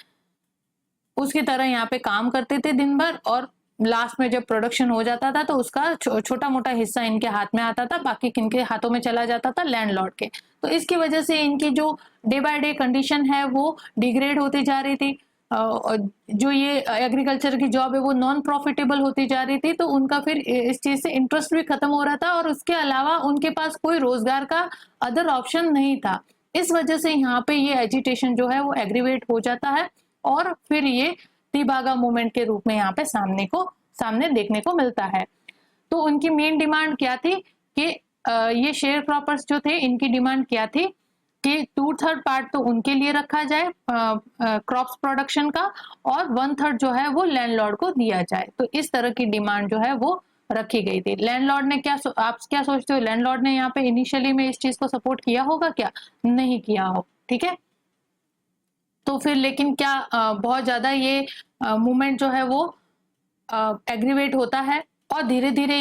उसकी तरह यहाँ पे काम करते थे दिन भर, और लास्ट में जब प्रोडक्शन हो जाता था तो उसका छोटा मोटा हिस्सा इनके हाथ में आता था, बाकी किनके हाथों में चला जाता था, लैंडलॉर्ड के। तो इसकी वजह से इनकी जो डे बाय डे कंडीशन है वो डिग्रेड होती जा रही थी, जो ये एग्रीकल्चर की जॉब है वो नॉन प्रॉफिटेबल होती जा रही थी। तो उनका फिर इस चीज से इंटरेस्ट भी खत्म हो रहा था, और उसके अलावा उनके पास कोई रोजगार का अदर ऑप्शन नहीं था। इस वजह से यहाँ पे ये एजिटेशन जो है वो एग्रीवेट हो जाता है, और फिर ये तीभागा मूवमेंट के रूप में यहाँ पे सामने देखने को मिलता है। तो उनकी मेन डिमांड क्या थी कि ये शेयर क्रॉपर्स जो थे, इनकी डिमांड क्या थी कि 2/3 पार्ट तो उनके लिए रखा जाए क्रॉप्स प्रोडक्शन का, और 1/3 जो है वो लैंडलॉर्ड को दिया जाए। तो इस तरह की डिमांड जो है वो रखी गई थी। लैंडलॉर्ड ने आप क्या सोचते हो, लैंडलॉर्ड ने यहाँ पे इनिशियली में इस चीज को सपोर्ट किया होगा क्या, नहीं किया हो, ठीक है। तो फिर लेकिन क्या बहुत ज्यादा ये मूवमेंट जो है वो एग्रीवेट होता है, और धीरे धीरे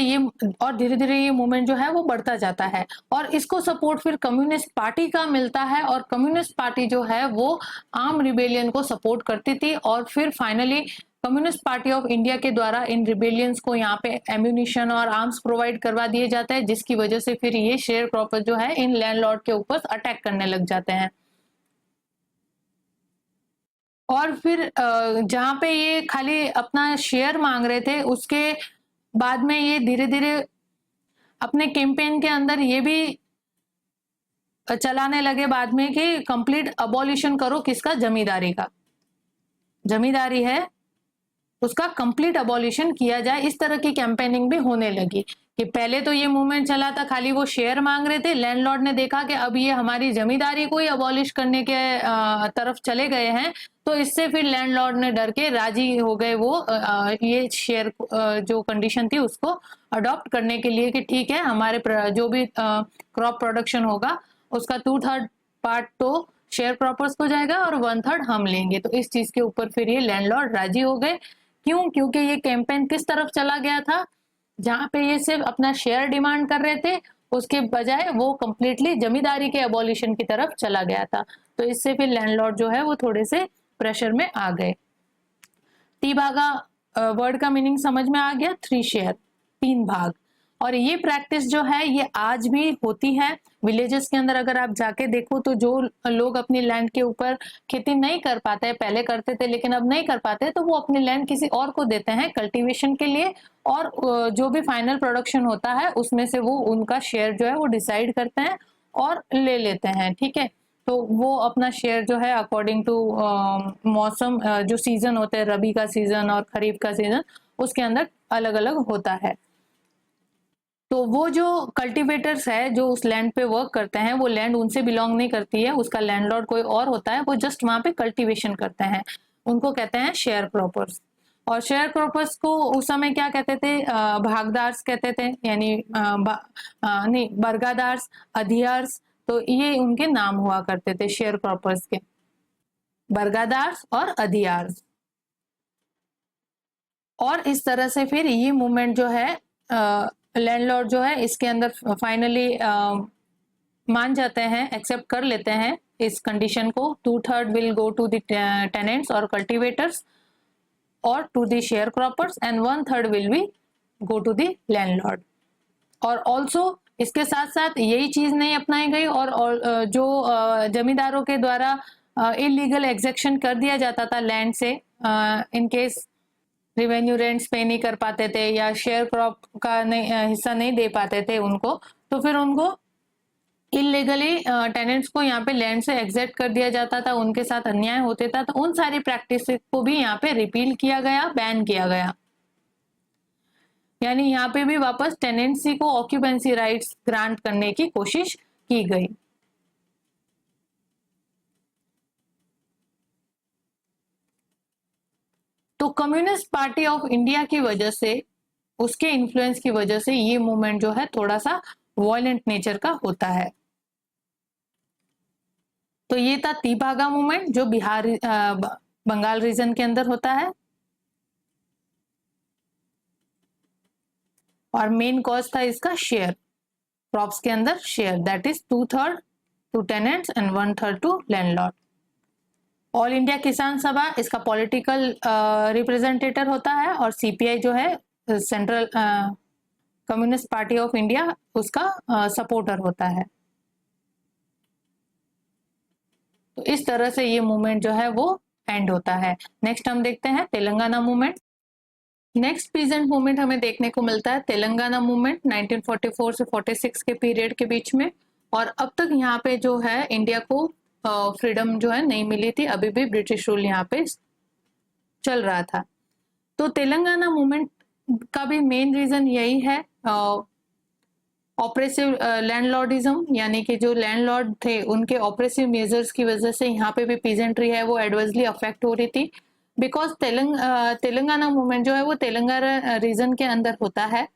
ये मूवमेंट जो है वो बढ़ता जाता है, और इसको सपोर्ट फिर कम्युनिस्ट पार्टी का मिलता है, और कम्युनिस्ट पार्टी जो है वो आर्म रिबेलियन को सपोर्ट करती थी, और फिर finally communist party of India के द्वारा इन रिबेलियंस को यहाँ पे एम्यूनिशन और आर्म्स प्रोवाइड करवा दिए जाते हैं, जिसकी वजह से फिर ये शेयर क्रॉपर जो है इन लैंडलॉर्ड के ऊपर अटैक करने लग जाते हैं। और फिर जहाँ पे ये खाली अपना शेयर मांग रहे थे, उसके बाद में ये धीरे धीरे अपने कैंपेन के अंदर ये भी चलाने लगे बाद में कि कंप्लीट अबॉलिशन करो किसका, जमींदारी का, जमींदारी है उसका कंप्लीट अबॉलिशन किया जाए। इस तरह की कैंपेनिंग भी होने लगी कि पहले तो ये मूवमेंट चला था, खाली वो शेयर मांग रहे थे, लैंडलॉर्ड ने देखा कि अब ये हमारी जमींदारी को ही अबॉलिश करने के तरफ चले गए हैं, तो इससे फिर लैंडलॉर्ड ने डर के राजी हो गए वो ये शेयर जो कंडीशन थी उसको अडॉप्ट करने के लिए कि ठीक है, हमारे जो भी क्रॉप प्रोडक्शन होगा उसका 2/3 पार्ट तो शेयर क्रॉपर्स को जाएगा और 1/3 हम लेंगे। तो इस चीज के ऊपर फिर ये लैंडलॉर्ड राजी हो गए। क्यों? क्योंकि ये कैंपेन किस तरफ चला गया था, जहां पे ये सिर्फ अपना शेयर डिमांड कर रहे थे, उसके बजाय वो कंप्लीटली जमींदारी के अबॉलिशन की तरफ चला गया था। तो इससे फिर लैंडलॉर्ड जो है वो थोड़े से प्रेशर में आ गए। तीभागा वर्ड का मीनिंग समझ में आ गया, 3 शेयर, 3 भाग। और ये प्रैक्टिस जो है ये आज भी होती है विलेजेस के अंदर। अगर आप जाके देखो तो जो लोग अपनी लैंड के ऊपर खेती नहीं कर पाते हैं, पहले करते थे लेकिन अब नहीं कर पाते, तो वो अपनी लैंड किसी और को देते हैं कल्टीवेशन के लिए, और जो भी फाइनल प्रोडक्शन होता है उसमें से वो उनका शेयर जो है वो डिसाइड करते हैं और ले लेते हैं। ठीक है, तो वो अपना शेयर जो है अकॉर्डिंग टू मौसम, जो सीजन होते हैं, रबी का सीजन और खरीफ का सीजन, उसके अंदर अलग अलग होता है। तो वो जो कल्टीवेटर्स है जो उस लैंड पे वर्क करते हैं, वो लैंड उनसे बिलोंग नहीं करती है, उसका लैंडलॉर्ड कोई और होता है, वो जस्ट वहां पे कल्टीवेशन करते हैं, उनको कहते हैं शेयर क्रॉपर्स। और शेयर क्रॉपर्स को उस समय क्या कहते थे, भागदार्स कहते थे, यानी नहीं, बरगादार्स, अधियार्स, तो ये उनके नाम हुआ करते थे शेयर क्रॉपर्स के, बरगादार्स और अधियार्स। और इस तरह से फिर ये मूवमेंट जो है, लैंडलॉर्ड जो है इसके अंदर फाइनली मान जाते हैं, एक्सेप्ट कर लेते हैं इस कंडीशन को। 2/3 will go to the tenants और कल्टीवेटर्स और to the share croppers, and 1/3 will be go to the landlord. और ऑल्सो इसके साथ साथ यही चीज नहीं अपनाई गई, और जो जमींदारों के द्वारा इलीगल एग्जेक्शन कर दिया जाता था लैंड से, इन केस रिवेन्यू रेंट्स पे नहीं कर पाते थे या शेयर क्रॉप का हिस्सा नहीं दे पाते थे उनको, तो फिर उनको इलीगली टेनेंट्स को यहाँ पे लैंड से एग्जेक्ट कर दिया जाता था, उनके साथ अन्याय होते था। तो उन सारी प्रैक्टिस को भी यहाँ पे रिपील किया गया, बैन किया गया, यानी यहाँ पे भी वापस टेनेंसी को ऑक्यूपेंसी राइट्स ग्रांट करने की कोशिश की गई। तो कम्युनिस्ट पार्टी ऑफ इंडिया की वजह से, उसके इन्फ्लुएंस की वजह से ये मूवमेंट जो है थोड़ा सा वायलेंट नेचर का होता है। तो ये था तीभागा मूवमेंट जो बिहार बंगाल रीजन के अंदर होता है, और मेन कॉज था इसका शेयर क्रॉप्स के अंदर share, that is 2/3 to tenants and 1/3 to landlord. All India Kisan Sabha इसका पॉलिटिकल रिप्रेजेंटेटिव होता है, और सीपीआई जो है central communist party of India उसका सपोर्टर होता है। तो इस तरह से ये मूवमेंट जो है वो एंड होता है। नेक्स्ट हम देखते हैं Telangana movement. Next peasant movement हमें देखने को मिलता है तेलंगाना मूवमेंट 1944 से 46 के पीरियड के बीच में। और अब तक यहाँ पे जो है इंडिया को फ्रीडम जो है नहीं मिली थी, अभी भी ब्रिटिश रूल यहाँ पे चल रहा था। तो तेलंगाना मूवमेंट का भी मेन रीजन यही है, ऑपरेसिव लैंडलॉर्डिज्म, यानी कि जो लैंडलॉर्ड थे उनके ऑपरेसिव मेजर्स की वजह से यहाँ पे भी पीजेंट्री है वो एडवर्सली अफेक्ट हो रही थी। बिकॉज तेलंगाना मूवमेंट जो है वो तेलंगाना रीजन के अंदर होता है,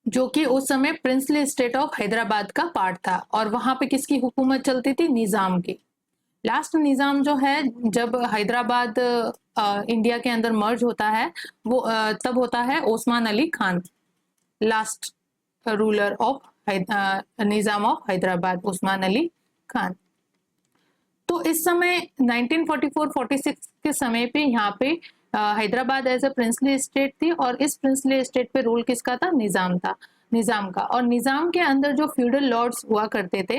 जो कि उस समय प्रिंसली स्टेट ऑफ हैदराबाद का पार्ट था, और वहां पे किसकी हुकूमत चलती थी, निजाम की। लास्ट निजाम जो है, जब हैदराबाद इंडिया के अंदर मर्ज होता है, वो तब होता है Osman Ali Khan, last ruler of Nizam of Hyderabad, Usman Ali Khan. तो इस समय 1944-46 के समय पे यहाँ पे Hyderabad as a princely state थी, और इस प्रिंसली स्टेट पे रूल किसका था, निजाम था, निजाम का। और निजाम के अंदर जो फ्यूडल लॉर्ड्स हुआ करते थे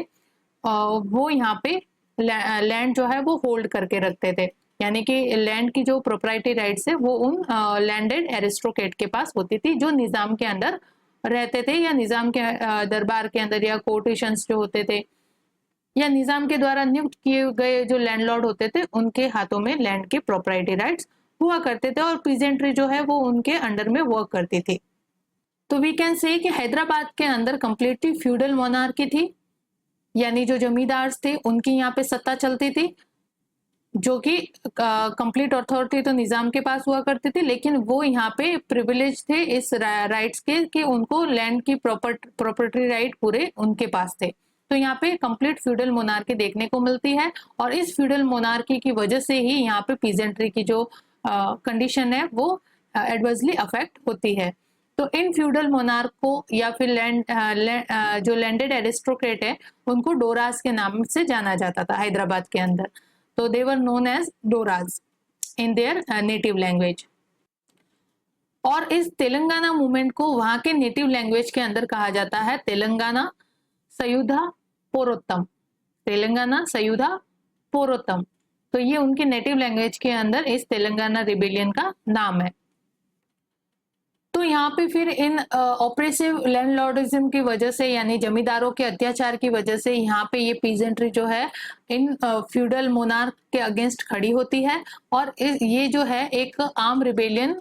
वो यहाँ पे लैंड जो है वो होल्ड करके रखते थे, यानी कि लैंड की जो प्रोप्राइटरी राइट्स है वो उन लैंडेड एरिस्टोक्रेट के पास होती थी, जो निजाम के अंदर रहते थे, या निजाम के दरबार के अंदर, या कोर्टिशंस जो होते थे, या निजाम के द्वारा नियुक्त किए गए जो लैंडलॉर्ड होते थे, उनके हाथों में लैंड के प्रॉपर्टी राइट्स हुआ करते थे, और पीजेंट्री जो है वो उनके अंडर में वर्क करती थी। तो वी कैन से कि हैदराबाद के अंदर कंप्लीटली फ्यूडल मोनार्की थी, यानी जो जमींदार थे उनकी यहाँ पे सत्ता चलती थी, जो कि कंप्लीट अथॉरिटी तो निजाम के पास हुआ करती थी, लेकिन वो यहाँ पे प्रिविलेज थे इस राइट्स के कि उनको लैंड की प्रॉपर्टी राइट पूरे उनके पास थे। तो यहाँ पे कंप्लीट फ्यूडल मोनार्की देखने को मिलती है, और इस फ्यूडल मोनार्की की वजह से ही यहाँ पे पीजेंट्री की जो कंडीशन है वो एडवर्सली अफेक्ट होती है। तो इन फ्यूडल मोनार्क को, या फिर जो लैंडेड एरिस्टोक्रेट है, उनको डोरास के नाम से जाना जाता था हैदराबाद के अंदर। तो they were known as doras in their native language. और इस तेलंगाना मूवमेंट को वहां के नेटिव लैंग्वेज के अंदर कहा जाता है तेलंगाना सयुधा पोरोत्तम, तेलंगाना सयुधा पोरोत्तम। तो ये उनके नेटिव लैंग्वेज के अंदर इस तेलंगाना रिबेलियन का नाम है। तो यहाँ पे फिर इन ऑपरेसिव लैंडलॉर्डिज्म की वजह से, यानी जमींदारों के अत्याचार की वजह से, यहाँ पे ये पीजेंट्री जो है इन फ्यूडल मोनार्क के अगेंस्ट खड़ी होती है और ये जो है एक आर्म रिबेलियन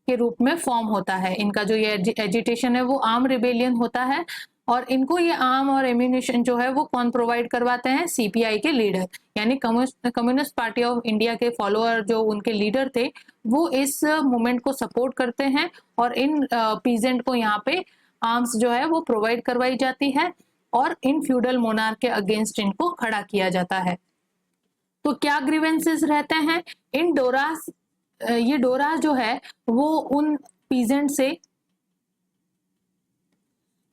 के रूप में फॉर्म होता है। इनका जो ये एजिटेशन है वो आर्म रिबेलियन होता है और इनको ये आर्म और एम्यूनिशन जो है वो कौन प्रोवाइड करवाते हैं? सीपीआई के लीडर, यानी कम्युनिस्ट पार्टी ऑफ इंडिया के फॉलोअर जो उनके लीडर थे वो इस मूवमेंट को सपोर्ट करते हैं और इन पीजेंट को यहाँ पे आर्म्स जो है वो प्रोवाइड करवाई जाती है और इन फ्यूडल मोनार्क के अगेंस्ट इनको खड़ा किया जाता है। तो क्या ग्रीवेंसेस रहते हैं इन डोरास? ये डोरा जो है वो उन पीजेंट से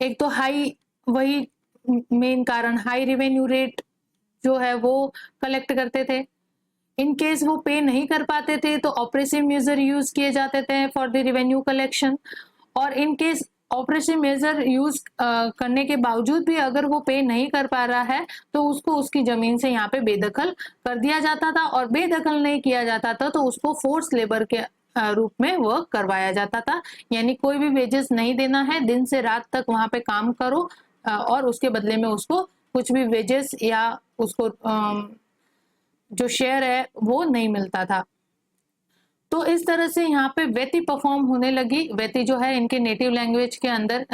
एक तो हाई, वही मेन कारण, हाई रेवेन्यू रेट जो है वो कलेक्ट करते थे। इन केस वो पे नहीं कर पाते थे तो ऑपरेसिव मेजर यूज किए जाते थे फॉर द रेवेन्यू कलेक्शन, और in case oppressive measure use करने के बावजूद भी अगर वो पे नहीं कर पा रहा है तो उसको उसकी जमीन से यहाँ पे बेदखल कर दिया जाता था, और बेदखल नहीं किया जाता था तो उसको फोर्स लेबर के रूप में वर्क करवाया जाता था। यानी कोई भी वेजेस नहीं देना है, दिन से रात तक वहां पे काम करो और उसके बदले में उसको कुछ भी वेजेस या उसको जो शेयर है वो नहीं मिलता था। तो इस तरह से यहाँ पे वेती परफॉर्म होने लगी। वेती जो है इनके नेटिव लैंग्वेज के अंदर,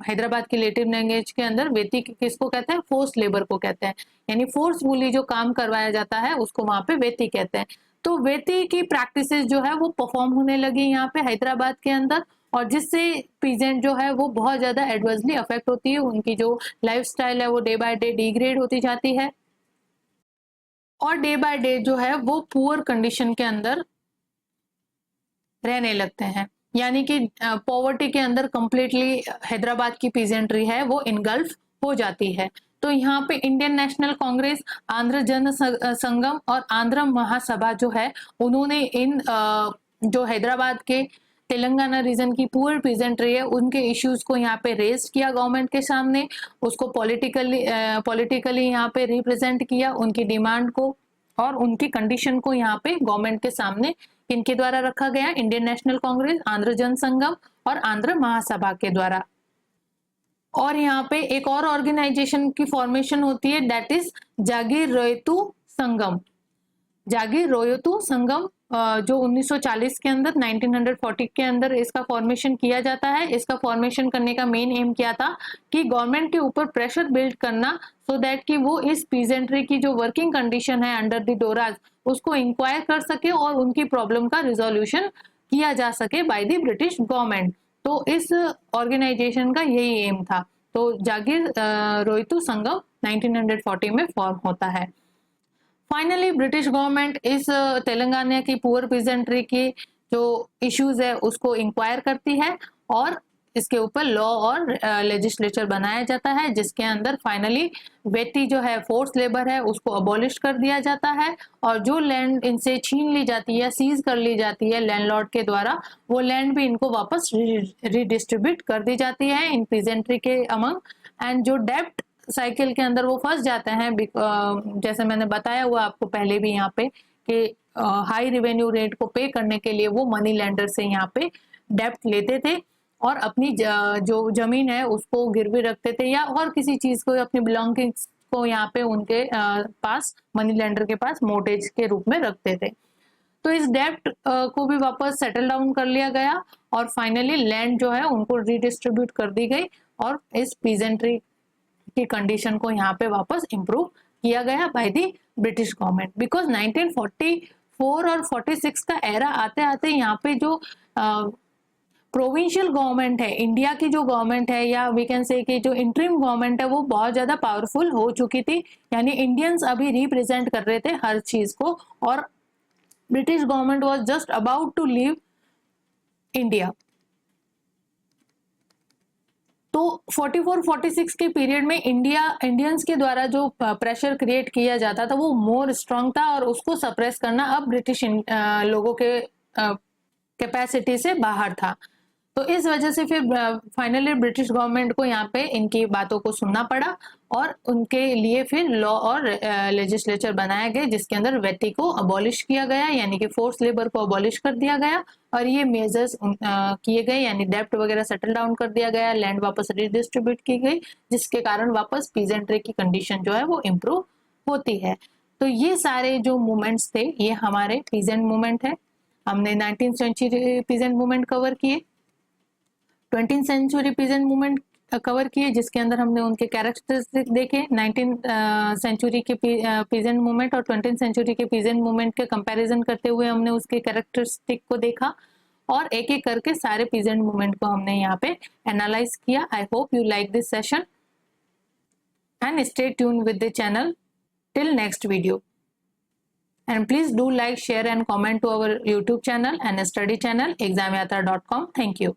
हैदराबाद की नेटिव लैंग्वेज के अंदर वेती किसको कहते हैं? फोर्स लेबर को कहते हैं, यानी फोर्सफुली जो काम करवाया जाता है उसको वहां पे वेती कहते हैं। तो वेती की प्रैक्टिसेस जो है वो परफॉर्म होने लगी यहाँ पे हैदराबाद के अंदर, और जिससे पीजेंट जो है वो बहुत ज्यादा एडवर्सली अफेक्ट होती है। उनकी जो लाइफ स्टाइल है वो डे बाय डे डिग्रेड होती जाती है और डे बाय डे जो है वो पुअर कंडीशन के अंदर रहने लगते हैं। यानी कि पॉवर्टी के अंदर कंप्लीटली हैदराबाद की पीजेंट्री है वो इनगल्फ हो जाती है। तो यहाँ पे इंडियन नेशनल कांग्रेस, आंध्र जन संगम और आंध्र महासभा जो है उन्होंने इन जो हैदराबाद के तेलंगाना रीजन की पुअर पीजेंट्री है उनके इश्यूज को यहाँ पे रेज किया गवर्नमेंट के सामने, उसको पॉलिटिकली यहाँ पे रिप्रेजेंट किया, उनकी डिमांड को और उनकी कंडीशन को यहाँ पे गवर्नमेंट के सामने इनके द्वारा रखा गया, इंडियन नेशनल कांग्रेस, आंध्र जन संगम और आंध्र महासभा के द्वारा। और यहाँ पे एक और ऑर्गेनाइजेशन की फॉर्मेशन होती है, दैट इज जागीर रोयतु संगम। जागीर रोयतु संगम जो 1940 के अंदर, 1940 के अंदर इसका फॉर्मेशन किया जाता है। इसका फॉर्मेशन करने का मेन एम क्या था कि गवर्नमेंट के ऊपर प्रेशर बिल्ड करना, सो दैट कि वो इस पीजेंट्री की जो वर्किंग कंडीशन है अंडर द डोराज उसको इंक्वायर कर सके और उनकी प्रॉब्लम का रिजोल्यूशन किया जा सके बाय द ब्रिटिश गवर्नमेंट। तो इस ऑर्गेनाइजेशन का यही एम था। तो जागीर रोयतु संगम 1940 में फॉर्म होता है। फाइनली ब्रिटिश गवर्नमेंट इस तेलंगाना की पुअर पीजेंट्री की जो इश्यूज है उसको इंक्वायर करती है और इसके ऊपर लॉ और लेजिस्लेचर बनाया जाता है, जिसके अंदर फाइनली वेटी जो है फोर्स लेबर है उसको अबॉलिश कर दिया जाता है और जो लैंड इनसे छीन ली जाती है, सीज कर ली जाती है लैंडलॉर्ड के द्वारा, वो लैंड भी इनको वापस रिडिस्ट्रीब्यूट कर दी जाती है इन पीजेंट्री के अमंग। एंड जो डेब्ट साइकिल के अंदर वो फंस जाते हैं, जैसे मैंने बताया हुआ आपको पहले भी यहाँ पे कि हाई रेवेन्यू रेट को पे करने के लिए वो मनी लेंडर से यहाँ पे डेब्ट लेते थे और अपनी जो जमीन है उसको गिरवी रखते थे या और किसी चीज को, अपनी बिलोंगिंग्स को यहाँ पे उनके पास, मनी लेंडर के पास मोर्टगेज के रूप में रखते थे। तो इस डेब्ट को भी वापस सेटल डाउन कर लिया गया और फाइनली लैंड जो है उनको रिडिस्ट्रीब्यूट कर दी गई और इस पीजेंट्री की कंडीशन को यहाँ पे वापस इंप्रूव किया गया by the British government. Because 1944 और 46 का एरा आते आते यहाँ पे जो प्रोविंशियल गवर्नमेंट है, इंडिया की जो गवर्नमेंट है या वी कैन से कि जो इंटरिम गवर्नमेंट है वो बहुत ज्यादा पावरफुल हो चुकी थी। यानी इंडियंस अभी रिप्रेजेंट कर रहे थे हर चीज को और British government was just about to leave India. तो 44-46 के पीरियड में इंडियंस के द्वारा जो प्रेशर क्रिएट किया जाता था वो मोर स्ट्रांग था और उसको सप्रेस करना अब ब्रिटिश लोगों के कैपेसिटी से बाहर था। तो इस वजह से फिर फाइनली ब्रिटिश गवर्नमेंट को यहाँ पे इनकी बातों को सुनना पड़ा और उनके लिए फिर लॉ और लेजिस्लेचर बनाया गया, जिसके अंदर वेटी को अबॉलिश किया गया, यानी कि फोर्स लेबर को अबॉलिश कर दिया गया और ये मेजर्स किए गए, यानी डेप्ट वगैरह सेटल डाउन कर दिया गया, लैंड वापस रिडिस्ट्रीब्यूट की गई, जिसके कारण वापस पीजेंट्री की कंडीशन जो है वो इम्प्रूव होती है। तो ये सारे जो मूवमेंट्स थे ये हमारे पीजेंट मूवमेंट है। हमने 19th century peasant movement cover किए, 20th century peasant movement cover किए, जिसके अंदर हमने उनके कैरेक्टरिस्टिक देखे। 19th सेंचुरी के पीजेंट मूवमेंट और 20th सेंचुरी के पीजेंट मूवमेंट के कंपैरिजन करते हुए हमने उसके कैरेक्टरिस्टिक को देखा और एक एक करके सारे पीजेंट मूवमेंट को हमने यहाँ पे एनालाइज किया। I hope you like this session and stay tune with the channel till next video, and please do like, share and comment to our YouTube channel and study channel examyatra.com. Thank you.